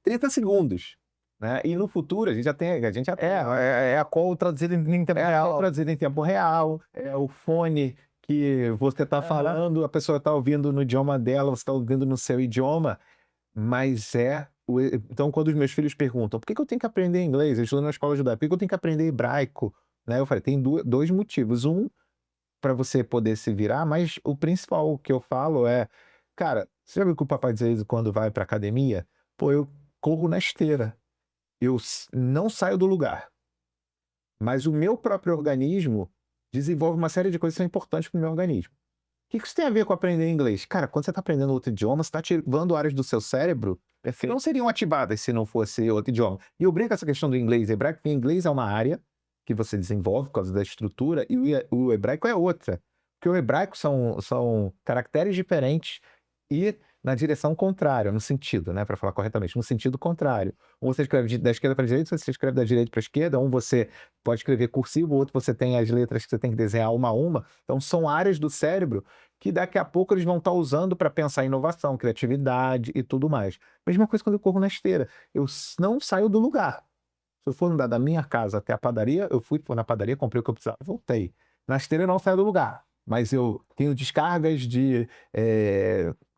30 segundos. Né? E no futuro a gente já tem. É a call traduzida em tempo real. Traduzida em tempo real. É o fone que você está falando, a pessoa está ouvindo no idioma dela, você está ouvindo no seu idioma, mas Então, quando os meus filhos perguntam por que eu tenho que aprender inglês, eu estudo na escola judaica, por que eu tenho que aprender hebraico? Né? Eu falei, tem dois motivos. Um, para você poder se virar, mas o principal que eu falo é, cara, você já viu que o papai diz isso quando vai para academia? Eu corro na esteira. Eu não saio do lugar. Mas o meu próprio organismo desenvolve uma série de coisas que são importantes para o meu organismo. O que isso tem a ver com aprender inglês? Cara, quando você está aprendendo outro idioma, você está ativando áreas do seu cérebro que não seriam ativadas se não fosse outro idioma. E eu brinco com essa questão do inglês e hebraico, porque inglês é uma área que você desenvolve por causa da estrutura e o hebraico é outra. Porque o hebraico são caracteres diferentes e na direção contrária, no sentido, né, para falar corretamente, no sentido contrário. Um você escreve da esquerda para a direita, você escreve da direita para a esquerda, um você pode escrever cursivo, o outro você tem as letras que você tem que desenhar uma a uma. Então são áreas do cérebro que daqui a pouco eles vão estar usando para pensar em inovação, criatividade e tudo mais. Mesma coisa quando eu corro na esteira. Eu não saio do lugar. Se eu for andar da minha casa até a padaria, eu fui na padaria, comprei o que eu precisava e voltei. Na esteira eu não saio do lugar, mas eu tenho descargas de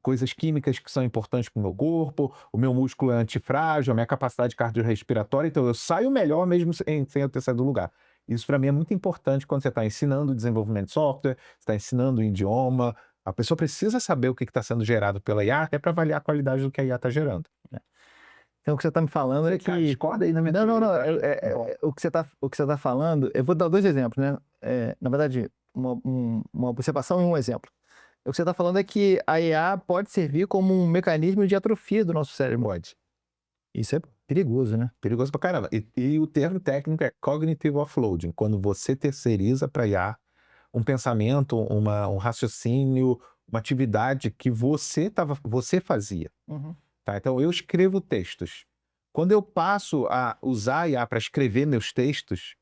coisas químicas que são importantes para o meu corpo, o meu músculo é antifrágil, a minha capacidade cardiorrespiratória, então eu saio melhor mesmo sem eu ter saído do lugar. Isso para mim é muito importante quando você está ensinando desenvolvimento de software, está ensinando um idioma. A pessoa precisa saber o que está sendo gerado pela IA até para avaliar a qualidade do que a IA está gerando. Então, o que você está me falando é que... Discorda aí na minha Não. O que você tá falando... Eu vou dar dois exemplos, né? Na verdade, uma observação e um exemplo. O que você está falando é que a IA pode servir como um mecanismo de atrofia do nosso cérebro. Pode. Isso é perigoso, né? Perigoso pra caramba. E o termo técnico é cognitive offloading, quando você terceiriza para IA um pensamento, um raciocínio, uma atividade que você fazia. Tá? Então, eu escrevo textos. Quando eu passo a usar a IA para escrever meus textos,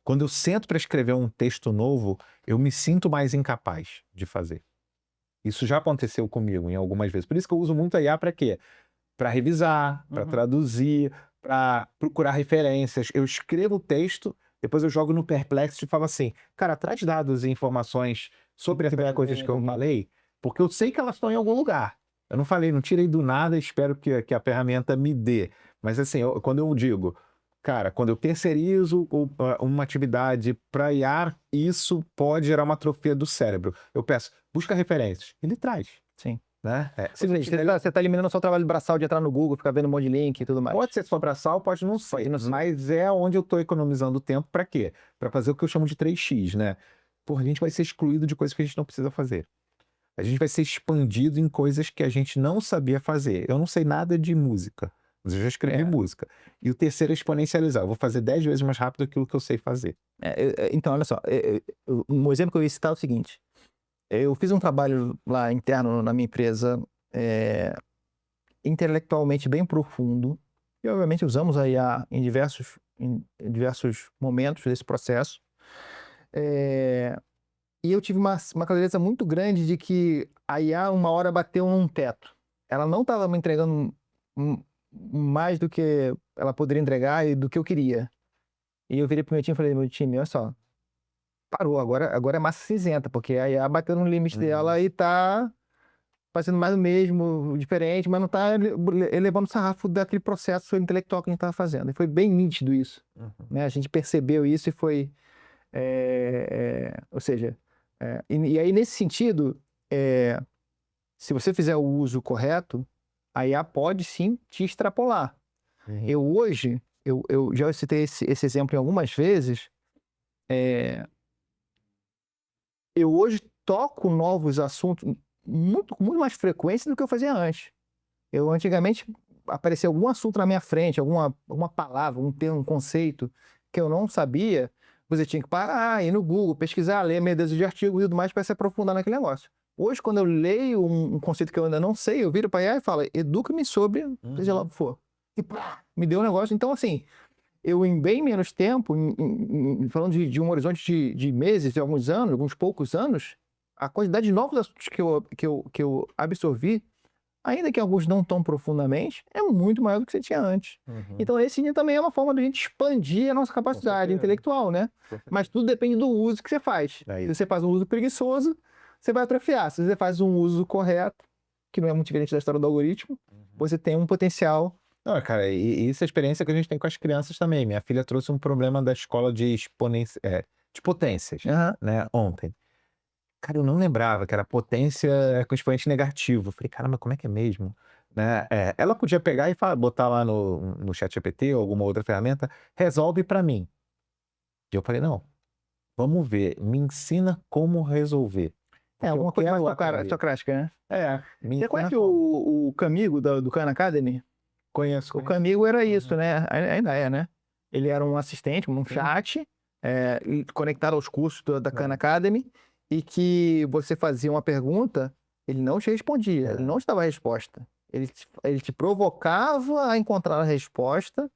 quando eu sento para escrever um texto novo, eu me sinto mais incapaz de fazer. Isso já aconteceu comigo em algumas vezes. Por isso que eu uso muito a IA para quê? Para revisar, para traduzir, para procurar referências. Eu escrevo o texto, depois eu jogo no Perplexity e falo assim, cara, traz dados e informações sobre as coisas que eu falei, porque eu sei que elas estão em algum lugar. Eu não falei, não tirei do nada, espero que a ferramenta me dê. Mas assim, quando eu digo, Cara, quando eu terceirizo uma atividade para IA, isso pode gerar uma atrofia do cérebro. Eu peço, busca referências. Ele traz, Sim. né? Simplesmente, você tá eliminando só o trabalho braçal de entrar no Google, ficar vendo um monte de link e tudo mais. Pode ser só braçal, pode não ser. Pode não ser. Mas é onde eu estou economizando tempo para quê? Para fazer o que eu chamo de 3x, né? Porra, a gente vai ser excluído de coisas que a gente não precisa fazer. A gente vai ser expandido em coisas que a gente não sabia fazer. Eu não sei nada de música, mas eu já escrevi música. E o terceiro é exponencializar. Eu vou fazer 10 vezes mais rápido aquilo que eu sei fazer. Então, olha só, um exemplo que eu ia citar é o seguinte. Eu fiz um trabalho lá interno na minha empresa, intelectualmente bem profundo, e obviamente usamos a IA em diversos momentos desse processo. E eu tive uma clareza muito grande de que a IA uma hora bateu num teto. Ela não estava me entregando mais do que ela poderia entregar e do que eu queria. E eu virei pro meu time e falei, meu time, olha só, parou, agora é massa cinzenta, porque a IA bateu no limite dela e tá fazendo mais do mesmo, diferente, mas não tá elevando o sarrafo daquele processo intelectual que a gente estava fazendo. E foi bem nítido isso, né? A gente percebeu isso e foi... ou seja, e aí nesse sentido, se você fizer o uso correto, a IA pode sim te extrapolar. Eu hoje, eu já citei esse exemplo em algumas vezes, eu hoje toco novos assuntos com muito mais frequência do que eu fazia antes. Eu antigamente aparecia algum assunto na minha frente, alguma palavra, um termo, um conceito que eu não sabia, você tinha que parar, ir no Google, pesquisar, ler meia dúzia de artigos e tudo mais para se aprofundar naquele negócio. Hoje, quando eu leio um conceito que eu ainda não sei, eu viro para a IA e falo, educa-me sobre, seja lá o que for. E pá, me deu um negócio. Então, assim, eu em bem menos tempo, falando de um horizonte de meses, de alguns anos, alguns poucos anos, a quantidade de novos assuntos que eu absorvi, ainda que alguns não tão profundamente, é muito maior do que você tinha antes. Então, esse também é uma forma de a gente expandir a nossa capacidade intelectual, né? Mas tudo depende do uso que você faz. Se você faz um uso preguiçoso, você vai atrofiar. Se você faz um uso correto, que não é muito diferente da história do algoritmo, você tem um potencial. Não, cara, e isso é a experiência que a gente tem com as crianças também. Minha filha trouxe um problema da escola de potências, né, ontem. Cara, eu não lembrava que era potência com expoente negativo. Eu falei, caramba, como é que é mesmo? Né? Ela podia pegar e botar lá no ChatGPT ou alguma outra ferramenta, resolve para mim. E eu falei, não, vamos ver, me ensina como resolver. Alguma coisa mais socrática, né? Você conhece o Camigo do Khan Academy? Conheço. O Camigo era isso, né? Ainda é, né? Ele era um assistente, um chat, conectado aos cursos da Khan Academy, e que você fazia uma pergunta, ele não te respondia, ele não te dava a resposta. Ele te provocava a encontrar a resposta,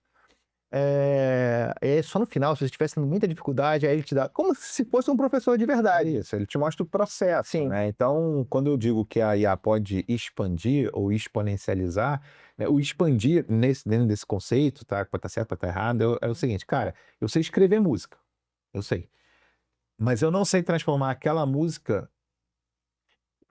e só no final, se você estivesse tendo muita dificuldade, aí ele te dá, como se fosse um professor de verdade. Isso, ele te mostra o processo, Sim. né? Então, quando eu digo que a IA pode expandir ou exponencializar, né, o expandir dentro desse conceito, tá? Pode estar certo, pode estar errado, é o seguinte, cara, eu sei escrever música, eu sei, mas eu não sei transformar aquela música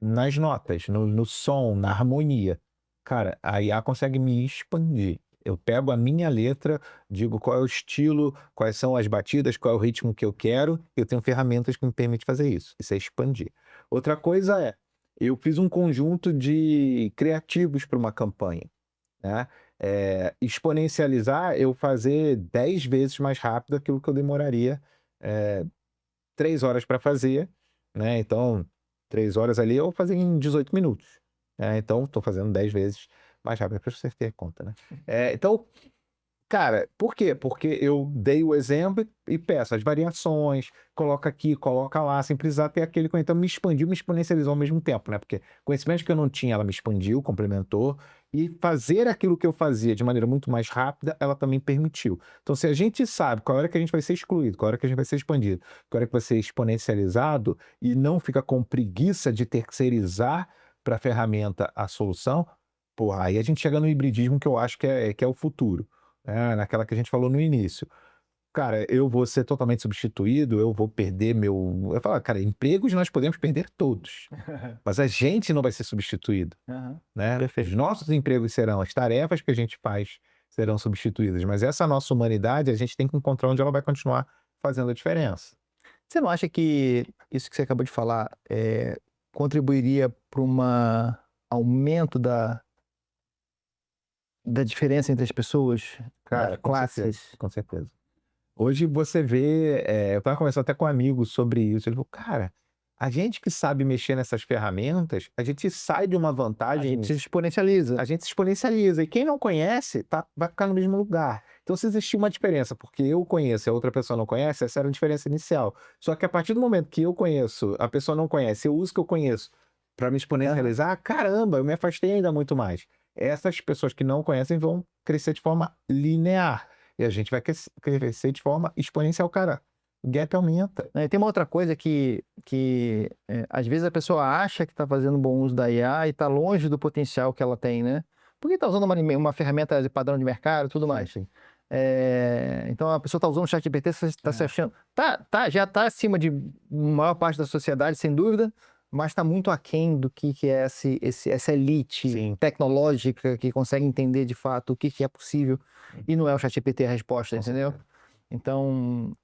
nas notas, no som, na harmonia. Cara, a IA consegue me expandir. Eu pego a minha letra, digo qual é o estilo, quais são as batidas, qual é o ritmo que eu quero, eu tenho ferramentas que me permitem fazer isso. Isso é expandir. Outra coisa eu fiz um conjunto de criativos para uma campanha, né? Exponencializar, eu fazer 10 vezes mais rápido aquilo que eu demoraria 3 horas para fazer, né? Então, 3 horas ali eu vou fazer em 18 minutos. Então, estou fazendo 10 vezes mais rápido, para você ter conta, né? Então, cara, por quê? Porque eu dei o exemplo e peço as variações, coloca aqui, coloca lá, sem precisar ter aquele conhecimento. Então, me expandiu, me exponencializou ao mesmo tempo, né? Porque conhecimento que eu não tinha, ela me expandiu, complementou, e fazer aquilo que eu fazia de maneira muito mais rápida, ela também permitiu. Então, se a gente sabe qual hora que a gente vai ser excluído, qual hora que a gente vai ser expandido, qual hora que vai ser exponencializado, e não fica com preguiça de terceirizar para a ferramenta a solução, porra, aí a gente chega no hibridismo que eu acho que é o futuro. Naquela que a gente falou no início. Cara, eu vou ser totalmente substituído, eu vou perder meu... Eu falo, cara, empregos nós podemos perder todos, mas a gente não vai ser substituído, né? Perfeito. Os nossos empregos serão as tarefas que a gente faz serão substituídas, mas essa nossa humanidade, a gente tem que encontrar onde ela vai continuar fazendo a diferença. Você não acha que isso que você acabou de falar contribuiria para um aumento da diferença entre as pessoas, Cara, das com certeza, classes? com certeza. Hoje você vê, eu estava conversando até com um amigo sobre isso, ele falou, cara, a gente que sabe mexer nessas ferramentas, a gente sai de uma A vantagem, gente se exponencializa. a gente se exponencializa, e quem não conhece vai ficar no mesmo lugar. Então, se existir uma diferença, porque eu conheço e a outra pessoa não conhece, essa era a diferença inicial. Só que a partir do momento que eu conheço, a pessoa não conhece, eu uso o que eu conheço para me exponencializar, caramba, eu me afastei ainda muito mais. Essas pessoas que não conhecem vão crescer de forma linear. E a gente vai crescer de forma exponencial, cara. O gap aumenta. Tem uma outra coisa que às vezes a pessoa acha que está fazendo bom uso da IA e está longe do potencial que ela tem, né? Porque está usando uma ferramenta de padrão de mercado e tudo mais. Sim. Então a pessoa está usando o ChatGPT, está se achando. Já está acima de maior parte da sociedade, sem dúvida, mas está muito aquém do que é essa elite Sim. tecnológica que consegue entender de fato o que é possível. E não é o ChatGPT a resposta, entendeu? Então,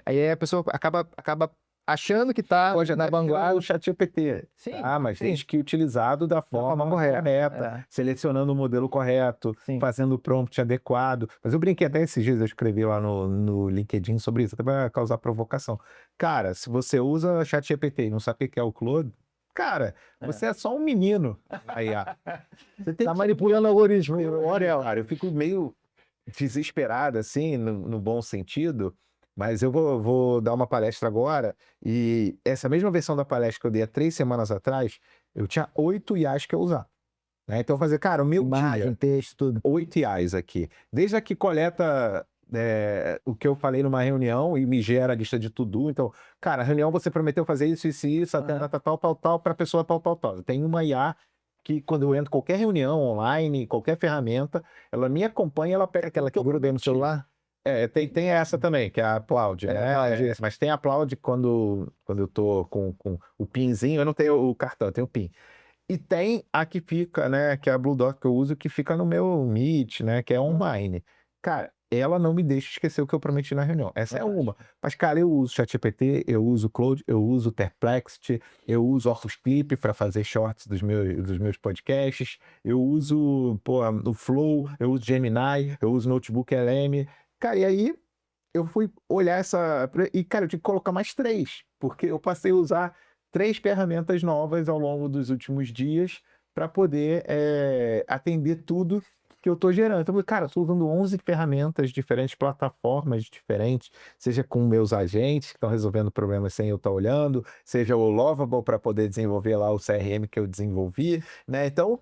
aí a pessoa acaba achando que está na vanguarda. O ChatGPT. Sim, Mas sim. tem que utilizado da forma correta, selecionando o modelo correto, Sim. fazendo o prompt adequado. Mas eu brinquei até esses dias, eu escrevi lá no LinkedIn sobre isso, até para causar provocação. Cara, se você usa ChatGPT e não sabe o que é o Claude, cara, você é só um menino. Aí, você Tá manipulando o algoritmo, Orel. Cara, eu fico meio desesperado, assim, no bom sentido, mas eu vou dar uma palestra agora, e essa mesma versão da palestra que eu dei há 3 semanas atrás, eu tinha 8 IAs que eu usar. Né? Então, eu fazer, cara, o meu Imagem, dia, texto, tudo. 8 IAs aqui. Desde a que coleta o que eu falei numa reunião e me gera a lista de to-do. Então, cara, reunião você prometeu fazer isso, até tal, para a pessoa tal. Tem uma IA que quando eu entro em qualquer reunião online, qualquer ferramenta, ela me acompanha, ela pega Aquela que gruda aí no celular? tem essa também, que é a Applaud, né? Mas tem a Applaud quando eu tô com o pinzinho, eu não tenho o cartão, eu tenho o pin. E tem a que fica, né, que é a Blue Dot que eu uso, que fica no meu Meet, né, que é online. Cara, ela não me deixa esquecer o que eu prometi na reunião. Essa é uma. Mas, cara, eu uso ChatGPT, eu uso Claude, eu uso Perplexity, eu uso Ortus Clip para fazer shorts dos meus podcasts, eu uso, o Flow, eu uso Gemini, eu uso Notebook LM. Cara, e aí eu fui olhar e, cara, eu tive que colocar mais 3, porque eu passei a usar 3 ferramentas novas ao longo dos últimos dias para poder atender tudo que eu estou gerando. Então, cara, eu estou usando 11 ferramentas diferentes, plataformas diferentes, seja com meus agentes que estão resolvendo problemas sem eu estar olhando, seja o Lovable para poder desenvolver lá o CRM que eu desenvolvi, né? Então,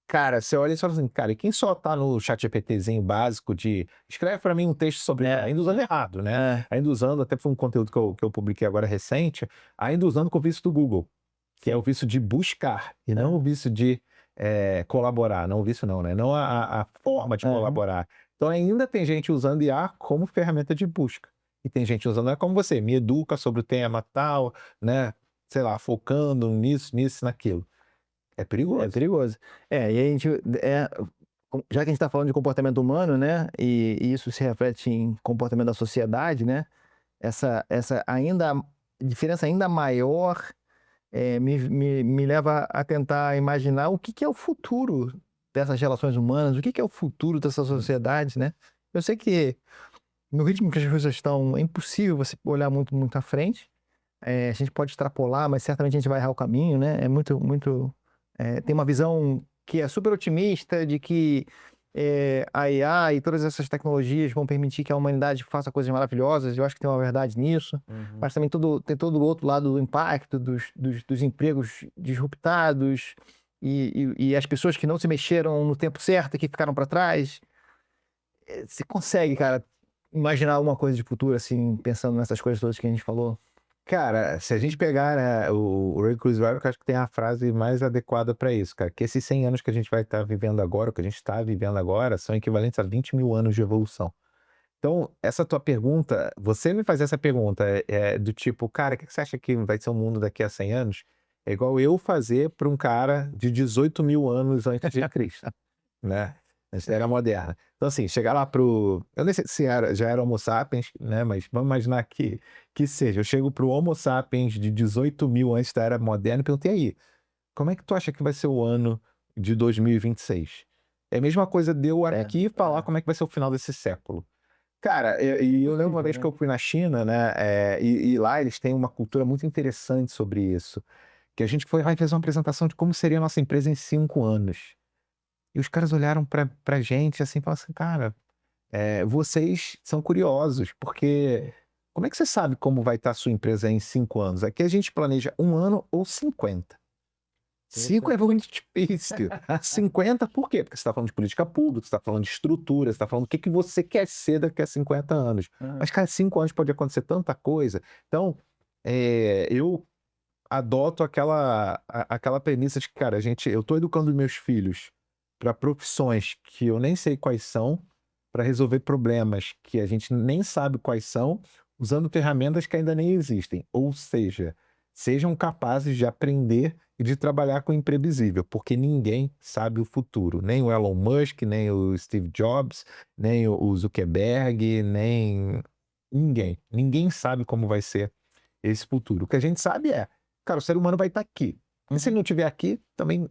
cara, você olha e fala assim, cara, e quem só tá no ChatGPTzinho básico de escreve para mim um texto sobre ainda usando errado, né? Ainda usando, até foi um conteúdo que eu publiquei agora recente, ainda usando com o vício do Google, que é o vício de buscar, e não o vício de colaborar, não o vício não, né? Não a forma de colaborar. Então ainda tem gente usando IA como ferramenta de busca. E tem gente usando IA como você, me educa sobre o tema tal, né? Sei lá, focando nisso, naquilo. É perigoso. É perigoso. E a gente, já que a gente está falando de comportamento humano, né, e isso se reflete em comportamento da sociedade, né, essa diferença ainda maior me leva a tentar imaginar o que é o futuro dessas relações humanas, o que é o futuro dessa sociedade, né? Eu sei que no ritmo que as coisas estão, é impossível você olhar muito, muito à frente. A gente pode extrapolar, mas certamente a gente vai errar o caminho, né? Tem uma visão que é super otimista de que a IA e todas essas tecnologias vão permitir que a humanidade faça coisas maravilhosas. Eu acho que tem uma verdade nisso. Mas também tem todo o outro lado do impacto, dos empregos disruptados e as pessoas que não se mexeram no tempo certo e que ficaram para trás. Você consegue, cara, imaginar alguma coisa de futuro, assim, pensando nessas coisas todas que a gente falou? Cara, se a gente pegar, né, o Ray Kurzweil, eu acho que tem a frase mais adequada para isso, cara, que esses 100 anos que a gente vai estar vivendo agora, o que a gente está vivendo agora, são equivalentes a 20 mil anos de evolução. Então, essa tua pergunta, você me fazer essa pergunta do tipo, cara, o que você acha que vai ser o mundo daqui a 100 anos? É igual eu fazer para um cara de 18 mil anos antes de Cristo, né? Essa era moderna. Então, assim, chegar lá eu nem sei se já era Homo sapiens, né? Mas vamos imaginar que seja. Eu chego pro Homo sapiens de 18.000 antes da era moderna e perguntei aí, como é que tu acha que vai ser o ano de 2026? É a mesma coisa de eu aqui falar como é que vai ser o final desse século. Cara, eu lembro uma vez que eu fui na China, né? E lá eles têm uma cultura muito interessante sobre isso. Que a gente foi lá e fez uma apresentação de como seria a nossa empresa em 5 anos. E os caras olharam pra gente assim e falaram assim, cara, vocês são curiosos, porque como é que você sabe como vai estar a sua empresa em 5 anos? Aqui a gente planeja 1 ano ou 50. 5 é muito difícil. 50 por quê? Porque você está falando de política pública, você está falando de estrutura, você está falando do que você quer ser daqui a 50 anos. Mas, cara, 5 anos pode acontecer tanta coisa. Então, eu adoto aquela premissa de que, cara, eu estou educando meus filhos para profissões que eu nem sei quais são, para resolver problemas que a gente nem sabe quais são, usando ferramentas que ainda nem existem. Ou seja, sejam capazes de aprender e de trabalhar com o imprevisível, porque ninguém sabe o futuro. Nem o Elon Musk, nem o Steve Jobs, nem o Zuckerberg, nem ninguém. Ninguém sabe como vai ser esse futuro. O que a gente sabe cara, o ser humano vai estar aqui. E se ele não estiver aqui, também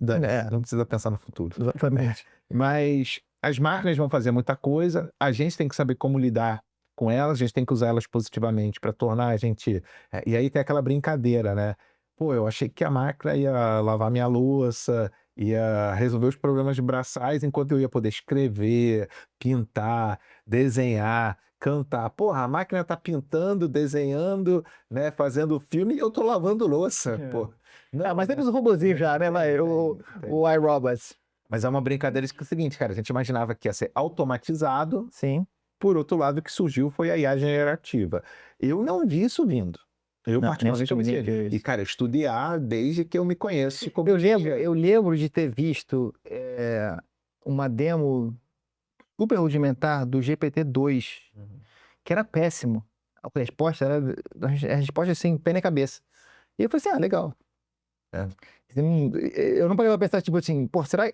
não precisa pensar no futuro. Exatamente. Mas as máquinas vão fazer muita coisa, a gente tem que saber como lidar com elas, a gente tem que usar elas positivamente para tornar a gente. E aí tem aquela brincadeira, né? Pô, eu achei que a máquina ia lavar minha louça, ia resolver os problemas braçais, enquanto eu ia poder escrever, pintar, desenhar, cantar. Porra, a máquina tá pintando, desenhando, né, fazendo filme e eu tô lavando louça, pô. Não, Mas temos o robozinho já, né? O iRobots. Mas é uma brincadeira que é o seguinte, cara, a gente imaginava que ia ser automatizado, Sim. por outro lado, o que surgiu foi a IA generativa. Eu não vi isso vindo. Eu particularmente eu vi. E, cara, eu estudei IA desde que eu me conheço. Eu lembro de ter visto uma demo super rudimentar do GPT-2, que era péssimo. A resposta era assim, pé na cabeça. E eu falei assim, legal. Eu não parei pra pensar, tipo assim, pô, será...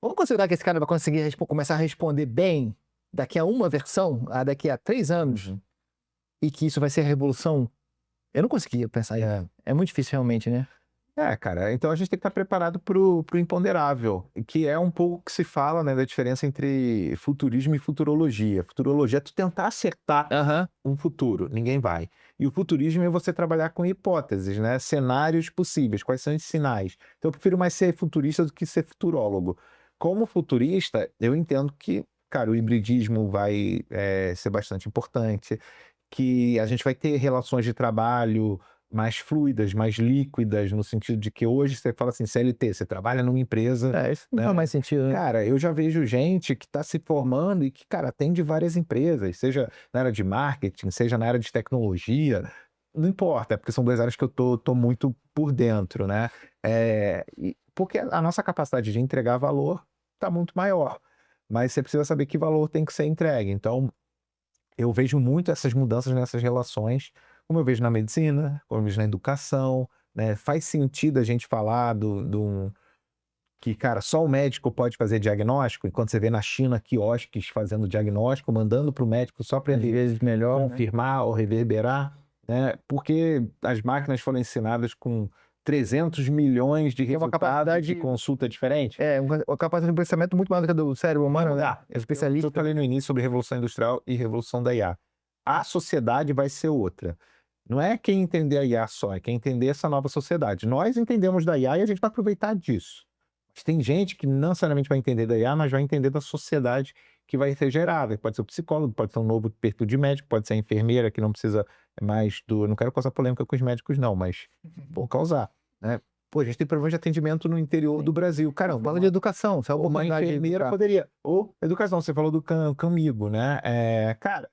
Vamos considerar que esse cara vai conseguir começar a responder bem daqui a uma versão, daqui a 3 anos, e que isso vai ser a revolução? Eu não conseguia pensar isso. É muito difícil realmente, né? Cara, então a gente tem que estar preparado pro imponderável, que é um pouco que se fala, né, da diferença entre futurismo e futurologia. Futurologia é tu tentar acertar um futuro, ninguém vai. E o futurismo é você trabalhar com hipóteses, né, cenários possíveis, quais são os sinais. Então eu prefiro mais ser futurista do que ser futurólogo. Como futurista, eu entendo que, cara, o hibridismo vai ser bastante importante, que a gente vai ter relações de trabalho mais fluidas, mais líquidas, no sentido de que hoje você fala assim, CLT, você trabalha numa empresa... Isso não faz mais sentido, né? Cara, eu já vejo gente que está se formando e que, cara, atende várias empresas, seja na área de marketing, seja na área de tecnologia, não importa, porque são 2 áreas que eu tô muito por dentro, né? Porque a nossa capacidade de entregar valor está muito maior, mas você precisa saber que valor tem que ser entregue. Então, eu vejo muito essas mudanças nessas relações, como eu vejo na medicina, como eu vejo na educação, né? Faz sentido a gente falar que, cara, só o médico pode fazer diagnóstico, enquanto você vê na China quiosques fazendo diagnóstico, mandando para o médico só para ele vezes melhor, confirmar ou reverberar, né? Porque as máquinas foram ensinadas com 300 milhões de resultados de consulta diferente. Uma capacidade de processamento muito maior do que a do cérebro humano, né? Eu falei no início sobre Revolução Industrial e Revolução da IA. A sociedade vai ser outra. Não é quem entender a IA só, é quem entender essa nova sociedade. Nós entendemos da IA e a gente vai aproveitar disso. Mas tem gente que não necessariamente vai entender da IA, mas vai entender da sociedade que vai ser gerada. Pode ser o psicólogo, pode ser um novo perfil de médico, pode ser a enfermeira que não precisa mais do... Eu não quero causar polêmica com os médicos, não, mas vou causar, né? Pô, a gente tem problemas de atendimento no interior do Brasil. Caramba, fala de educação, se é uma enfermeira poderia. Ou educação, você falou do Camigo, né? Cara,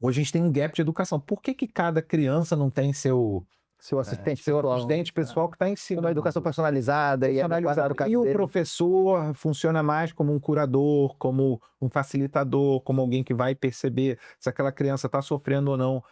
hoje a gente tem um gap de educação. Por que cada criança não tem seu assistente pessoal que está ensinando? Uma educação personalizada e o professor funciona mais como um curador, como um facilitador, como alguém que vai perceber se aquela criança está sofrendo ou não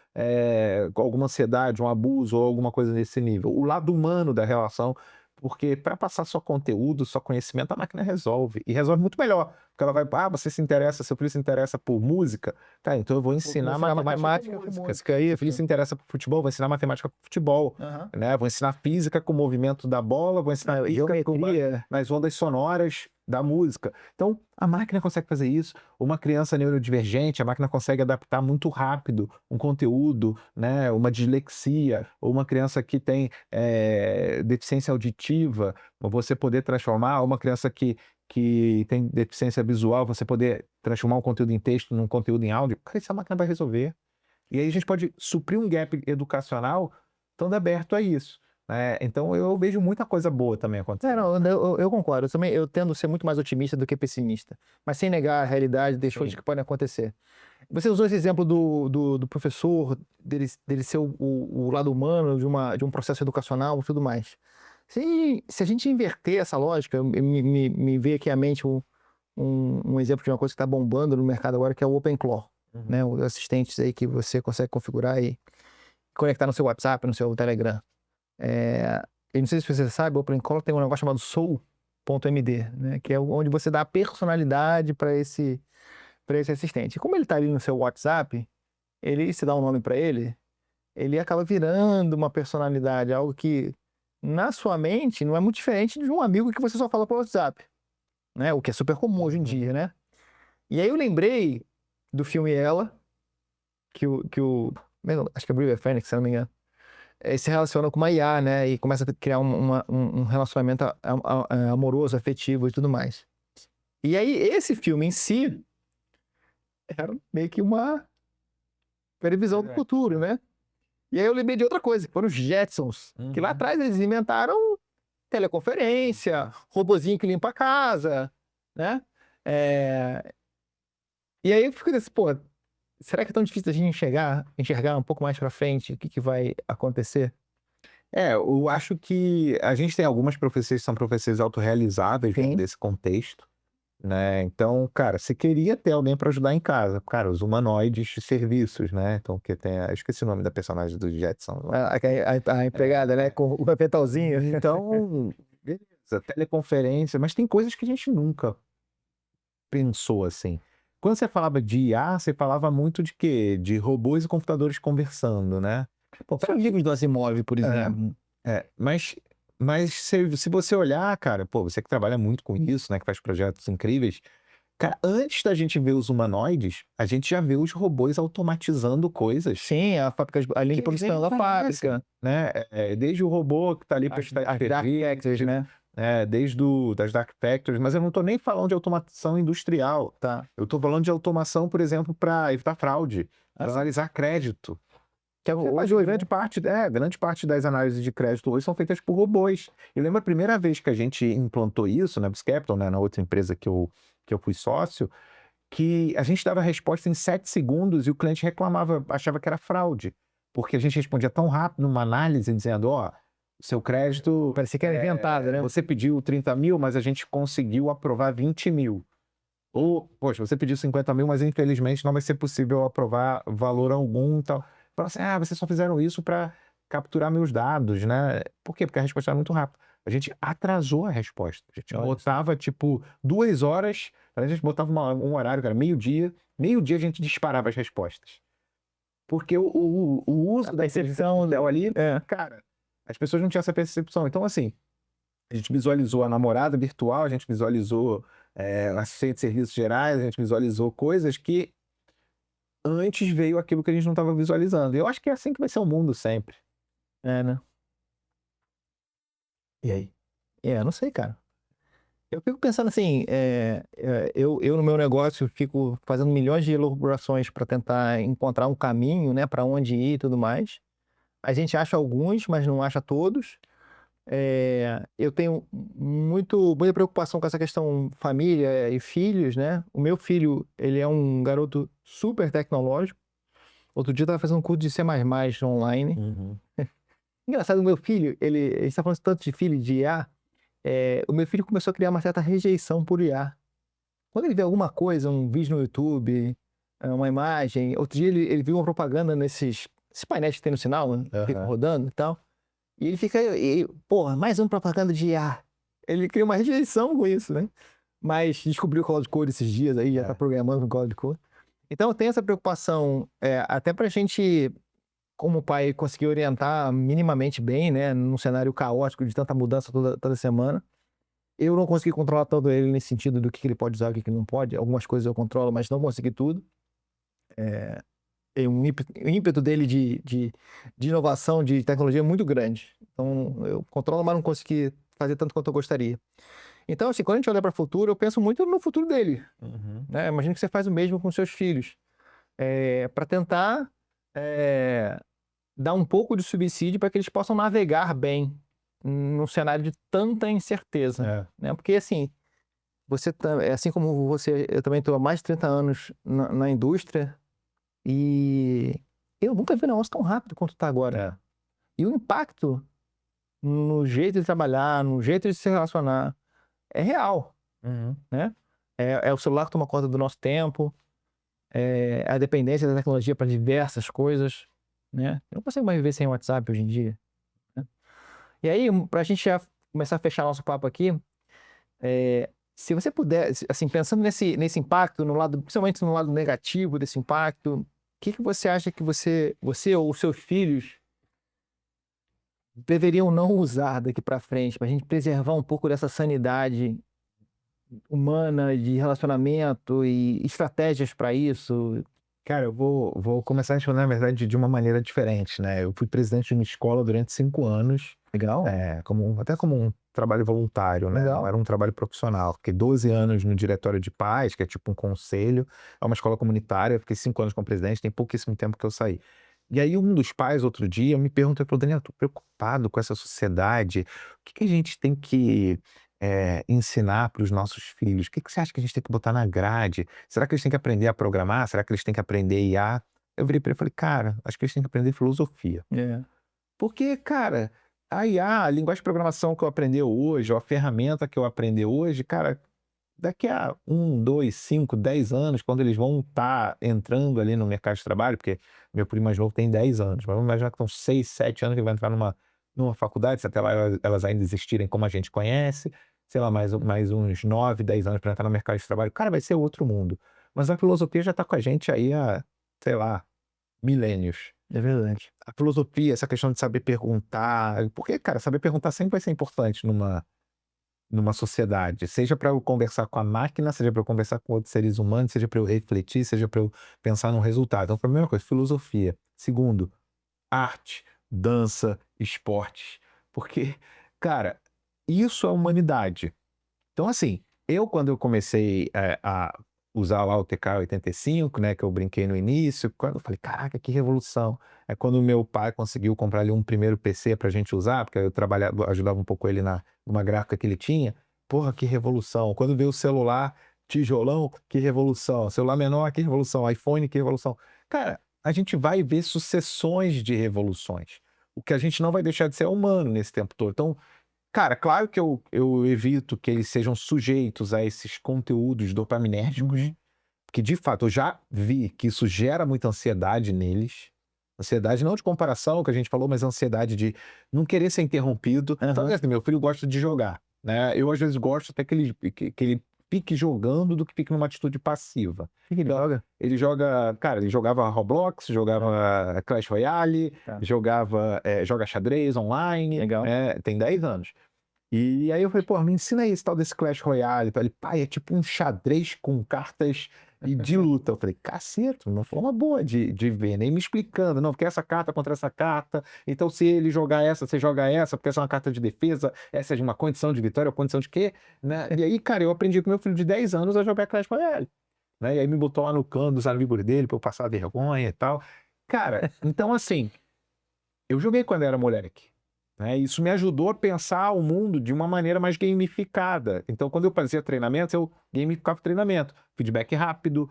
alguma ansiedade, um abuso ou alguma coisa nesse nível. O lado humano da relação, Porque para passar só conteúdo, só conhecimento, a máquina resolve. E resolve muito melhor. Porque ela vai, você se interessa, seu filho se interessa por música, tá, então eu vou ensinar matemática com música. Aí, seu filho se interessa por futebol, vou ensinar matemática com futebol, né? Vou ensinar física com o movimento da bola, vou ensinar física nas ondas sonoras da música. Então, a máquina consegue fazer isso. Uma criança neurodivergente, a máquina consegue adaptar muito rápido um conteúdo, né? Uma dislexia, ou uma criança que tem deficiência auditiva, você poder transformar uma criança que tem deficiência visual, você poder transformar um conteúdo em texto num conteúdo em áudio, cara, essa máquina vai resolver. E aí a gente pode suprir um gap educacional estando aberto a isso. Então eu vejo muita coisa boa também acontecendo. Eu concordo. Eu tendo a ser muito mais otimista do que pessimista, mas sem negar a realidade das coisas que podem acontecer. Você usou esse exemplo do professor, dele ser o lado humano de um processo educacional e tudo mais. Se a gente inverter essa lógica, me veio aqui à mente um exemplo de uma coisa que está bombando no mercado agora, que é o OpenClaw, né? Os assistentes aí que você consegue configurar e conectar no seu WhatsApp, no seu Telegram. Eu não sei se você sabe, o OpenClaw tem um negócio chamado Soul.md, né? Que é onde você dá a personalidade para esse assistente. E como ele está ali no seu WhatsApp, se dá um nome para ele acaba virando uma personalidade, algo que na sua mente não é muito diferente de um amigo que você só fala por WhatsApp, né? O que é super comum hoje em dia, né? E aí eu lembrei do filme Ela, acho que é River Phoenix, se não me engano, se relaciona com uma IA, né? E começa a criar um relacionamento amoroso, afetivo e tudo mais. E aí esse filme em si era meio que uma previsão do futuro, né? E aí eu lembrei de outra coisa, que foram os Jetsons, que lá atrás eles inventaram teleconferência, robozinho que limpa a casa, né? E aí eu fico desse, será que é tão difícil da gente enxergar um pouco mais pra frente o que vai acontecer? Eu acho que a gente tem algumas profecias que são profecias autorrealizáveis desse contexto, né? Então, cara, você queria ter alguém para ajudar em casa. Cara, os humanoides de serviços, né? Então, eu esqueci o nome da personagem do Jetson. A empregada, né? Com o aventalzinho. Então, beleza, teleconferência, mas tem coisas que a gente nunca pensou assim. Quando você falava de IA, você falava muito de quê? De robôs e computadores conversando, né? Os amigos do Asimov, por exemplo. Mas se você olhar, cara, você que trabalha muito com isso, né, que faz projetos incríveis, cara, antes da gente ver os humanoides, a gente já vê os robôs automatizando coisas. Sim, a linha de produção da fábrica, né? Desde o robô que tá ali para as Dark Factories, né? Desde das Dark Factories, mas eu não tô nem falando de automação industrial, tá? Eu tô falando de automação, por exemplo, para evitar fraude, para analisar crédito. Que hoje, grande parte das análises de crédito hoje são feitas por robôs. Eu lembro a primeira vez que a gente implantou isso na BizCapital, né, na outra empresa que eu fui sócio, que a gente dava a resposta em 7 segundos e o cliente reclamava, achava que era fraude. Porque a gente respondia tão rápido numa análise, dizendo, seu crédito... Parecia que era inventado, né? Você pediu 30 mil, mas a gente conseguiu aprovar 20 mil. Ou, poxa, você pediu 50 mil, mas infelizmente não vai ser possível aprovar valor algum e tal. Fala assim, vocês só fizeram isso para capturar meus dados, né? Por quê? Porque a resposta era muito rápida. A gente atrasou a resposta. A gente botava, 2 horas, a gente botava um horário, cara, meio-dia a gente disparava as respostas. Porque o uso da percepção ali, cara, as pessoas não tinham essa percepção. Então, assim, a gente visualizou a namorada virtual, a gente visualizou assistente de serviços gerais, a gente visualizou coisas que antes veio aquilo que a gente não estava visualizando. Eu acho que é assim que vai ser o mundo sempre. Né? E aí? Eu não sei, cara. Eu fico pensando assim, eu no meu negócio fico fazendo milhões de elaborações para tentar encontrar um caminho, né, para onde ir e tudo mais. A gente acha alguns, mas não acha todos. Eu tenho muita preocupação com essa questão família e filhos, né? O meu filho, ele é um garoto super tecnológico. Outro dia eu estava fazendo um curso de C++ online. Engraçado, o meu filho, ele está falando tanto de filho de IA, o meu filho começou a criar uma certa rejeição por IA. Quando ele vê alguma coisa, um vídeo no YouTube, uma imagem, outro dia ele viu uma propaganda nesses painéis que tem no sinal, né? Fica rodando e tal. E ele fica, porra, mais um propaganda de IA. Ele cria uma rejeição com isso, né? Mas descobriu o Cloud Code esses dias aí, já tá programando com Cloud Code. Então tem essa preocupação, até pra gente, como pai, conseguir orientar minimamente bem, né? Num cenário caótico de tanta mudança toda semana. Eu não consegui controlar todo ele nesse sentido do que ele pode usar, o que ele não pode. Algumas coisas eu controlo, mas não consegui tudo. Tem um ímpeto dele de inovação, de tecnologia muito grande. Então, eu controlo, mas não consegui fazer tanto quanto eu gostaria. Então, assim, quando a gente olha para o futuro, eu penso muito no futuro dele. Né? Imagina que você faz o mesmo com seus filhos. Para tentar dar um pouco de subsídio para que eles possam navegar bem num cenário de tanta incerteza. Né? Porque, assim, assim como você, eu também estou há mais de 30 anos na indústria, e eu nunca vi um negócio tão rápido quanto está agora. E o impacto no jeito de trabalhar, no jeito de se relacionar, é real. Né? É o celular que toma conta do nosso tempo, é a dependência da tecnologia para diversas coisas. Né? Eu não consigo mais viver sem WhatsApp hoje em dia. Né? E aí, para a gente já começar a fechar nosso papo aqui, se você puder, assim, pensando nesse impacto, principalmente no lado negativo desse impacto, o que você acha que você ou os seus filhos deveriam não usar daqui para frente, para a gente preservar um pouco dessa sanidade humana, de relacionamento e estratégias para isso? Cara, eu vou começar a responder, na verdade, de uma maneira diferente, né? Eu fui presidente de uma escola durante 5 anos. Legal. Até como um trabalho voluntário, né? Legal. Não era um trabalho profissional. Fiquei 12 anos no diretório de paz, que é tipo um conselho. É uma escola comunitária. Fiquei 5 anos como presidente, tem pouquíssimo tempo que eu saí. E aí um dos pais, outro dia, me perguntou, falou, Daniel, eu tô preocupado com essa sociedade. O que a gente tem que ensinar para os nossos filhos? O que você acha que a gente tem que botar na grade? Será que eles têm que aprender a programar? Será que eles têm que aprender IA? Eu virei para ele e falei, cara, acho que eles têm que aprender filosofia. Porque, cara, a IA, a linguagem de programação que eu aprendi hoje, ou a ferramenta que eu aprendi hoje, cara, daqui a 1, 2, 5, 10 anos, quando eles vão estar entrando ali no mercado de trabalho, porque meu primo mais novo tem 10 anos, mas vamos imaginar que estão 6, 7 anos que ele vai entrar numa faculdade, se até lá elas ainda existirem como a gente conhece, sei lá, mais uns 9, 10 anos para entrar no mercado de trabalho, cara, vai ser outro mundo. Mas a filosofia já está com a gente aí há, sei lá, milênios. É verdade. A filosofia, essa questão de saber perguntar, porque, cara, saber perguntar sempre vai ser importante numa sociedade, seja para eu conversar com a máquina, seja para eu conversar com outros seres humanos, seja para eu refletir, seja para eu pensar num resultado. Então, a primeira coisa, filosofia. Segundo, arte, dança, esportes. Porque, cara, isso é humanidade. Então, assim, quando eu comecei a usar lá o TK-85, né, que eu brinquei no início, quando eu falei, caraca, que revolução. É quando o meu pai conseguiu comprar ali um primeiro PC pra gente usar, porque eu ajudava um pouco ele numa gráfica que ele tinha. Porra, que revolução. Quando veio o celular, tijolão, que revolução. Celular menor, que revolução. iPhone, que revolução. Cara, a gente vai ver sucessões de revoluções. O que a gente não vai deixar de ser é humano nesse tempo todo. Então, cara, claro que eu evito que eles sejam sujeitos a esses conteúdos dopaminérgicos, porque de fato eu já vi que isso gera muita ansiedade neles. Ansiedade não de comparação, que a gente falou, mas ansiedade de não querer ser interrompido. Então, assim, meu filho gosta de jogar, né? Eu às vezes gosto até que ele fique jogando do que fique numa atitude passiva. O que ele joga? Ele joga, cara, ele jogava Roblox, jogava Clash Royale, joga xadrez online. Legal. Tem 10 anos. E aí eu falei, pô, me ensina aí esse tal desse Clash Royale. Ele, pai, é tipo um xadrez com cartas e de luta. Eu falei, caceta, uma forma boa de ver, nem me explicando. Não, porque essa carta contra essa carta. Então, se ele jogar essa, você joga essa, porque essa é uma carta de defesa, essa é de uma condição de vitória, ou condição de quê? Né? E aí, cara, eu aprendi com meu filho de 10 anos a jogar Clash Royale. Né? E aí me botou lá no canto dos amigos dele pra eu passar vergonha e tal. Cara, então assim, eu joguei quando era moleque. Né? Isso me ajudou a pensar o mundo de uma maneira mais gamificada. Então, quando eu fazia treinamentos, eu gamificava o treinamento. Feedback rápido,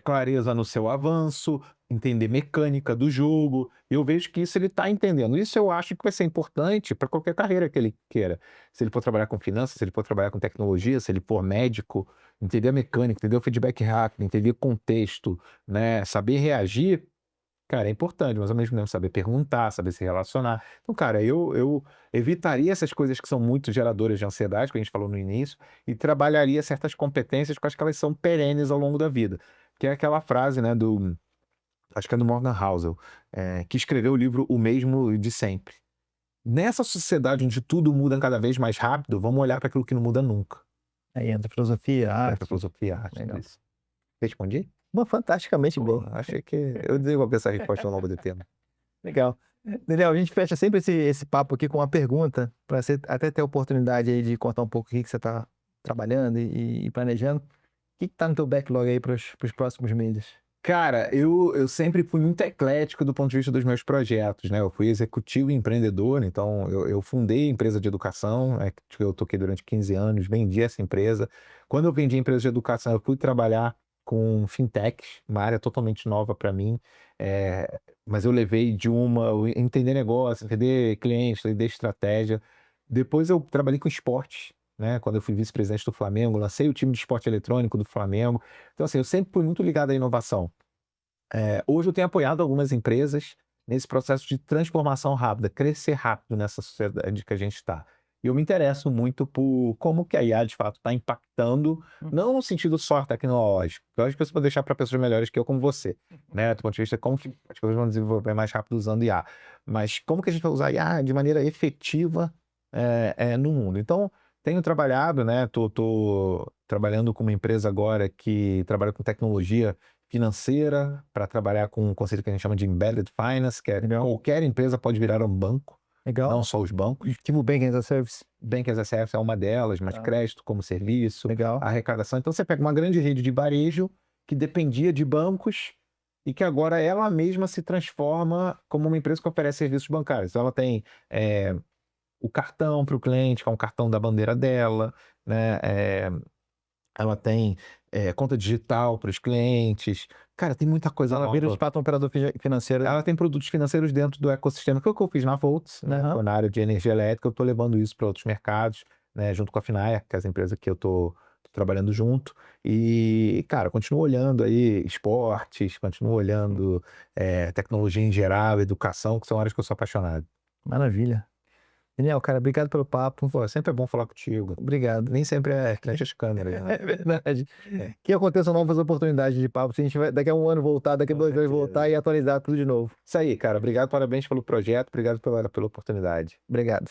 clareza no seu avanço, entender mecânica do jogo. Eu vejo que isso ele está entendendo. Isso eu acho que vai ser importante para qualquer carreira que ele queira. Se ele for trabalhar com finanças, se ele for trabalhar com tecnologia, se ele for médico, entender a mecânica, entender o feedback rápido, entender o contexto, né? Saber reagir. Cara, é importante, mas ao mesmo tempo saber perguntar, saber se relacionar. Então, cara, eu evitaria essas coisas que são muito geradoras de ansiedade, que a gente falou no início, e trabalharia certas competências que eu acho que elas são perenes ao longo da vida. Que é aquela frase, né, acho que é do Morgan Housel, que escreveu o livro O Mesmo de Sempre. Nessa sociedade onde tudo muda cada vez mais rápido, vamos olhar para aquilo que não muda nunca. Aí entra filosofia, Para arte. a filosofia, arte, Legal. isso. Respondi? Uma fantasticamente bem. Achei que eu desenvolvi essa resposta ao longo do tempo. Legal. Daniel, a gente fecha sempre esse papo aqui com uma pergunta, para você até ter a oportunidade aí de contar um pouco o que você está trabalhando e planejando. O que está no teu backlog aí para os próximos meses? Cara, eu sempre fui muito eclético do ponto de vista dos meus projetos, né? Eu fui executivo e empreendedor, então eu fundei a empresa de educação, que eu toquei durante 15 anos, vendi essa empresa. Quando eu vendi a empresa de educação, eu fui trabalhar com fintechs, uma área totalmente nova para mim, mas eu levei entender negócio, entender cliente, entender estratégia. Depois eu trabalhei com esportes, né? Quando eu fui vice-presidente do Flamengo, lancei o time de esporte eletrônico do Flamengo. Então, assim, eu sempre fui muito ligado à inovação. Hoje eu tenho apoiado algumas empresas nesse processo de transformação rápida, crescer rápido nessa sociedade que a gente está. E eu me interesso muito por como que a IA, de fato, está impactando, não no sentido só tecnológico. Eu acho que isso vou deixar para pessoas melhores que eu, como você, né? Do ponto de vista de como que as coisas vão desenvolver mais rápido usando IA. Mas como que a gente vai usar IA de maneira efetiva no mundo. Então, tenho trabalhado, né? Tô trabalhando com uma empresa agora que trabalha com tecnologia financeira para trabalhar com um conceito que a gente chama de Embedded Finance, que qualquer empresa pode virar um banco, Legal. não só os bancos. Tipo Banking as a Service. Banking as a Service é uma delas, mas crédito como serviço, Legal. arrecadação. Então você pega uma grande rede de varejo que dependia de bancos e que agora ela mesma se transforma como uma empresa que oferece serviços bancários. Então ela tem o cartão para o cliente, que é um cartão da bandeira dela, né? Ela tem conta digital para os clientes. Cara, tem muita coisa Ela nova. vira de fato um operador financeiro. Ela tem produtos financeiros dentro do ecossistema, que é o que eu fiz na Volts, né? Na área de energia elétrica. Eu estou levando isso para outros mercados, né? Junto com a Finaia, que é as empresas que eu tô trabalhando junto. E, cara, continuo olhando aí esportes, continuo olhando tecnologia em geral, educação, que são áreas que eu sou apaixonado. Maravilha. Daniel, cara, obrigado pelo papo. Pô, sempre é bom falar contigo. Obrigado. Nem sempre é frente às câmeras, né? É verdade. Que aconteçam novas oportunidades de papo. Se a gente vai daqui a um ano voltar, daqui a 2 anos voltar e atualizar tudo de novo. Isso aí, cara. Obrigado, parabéns pelo projeto. Obrigado pela oportunidade. Obrigado.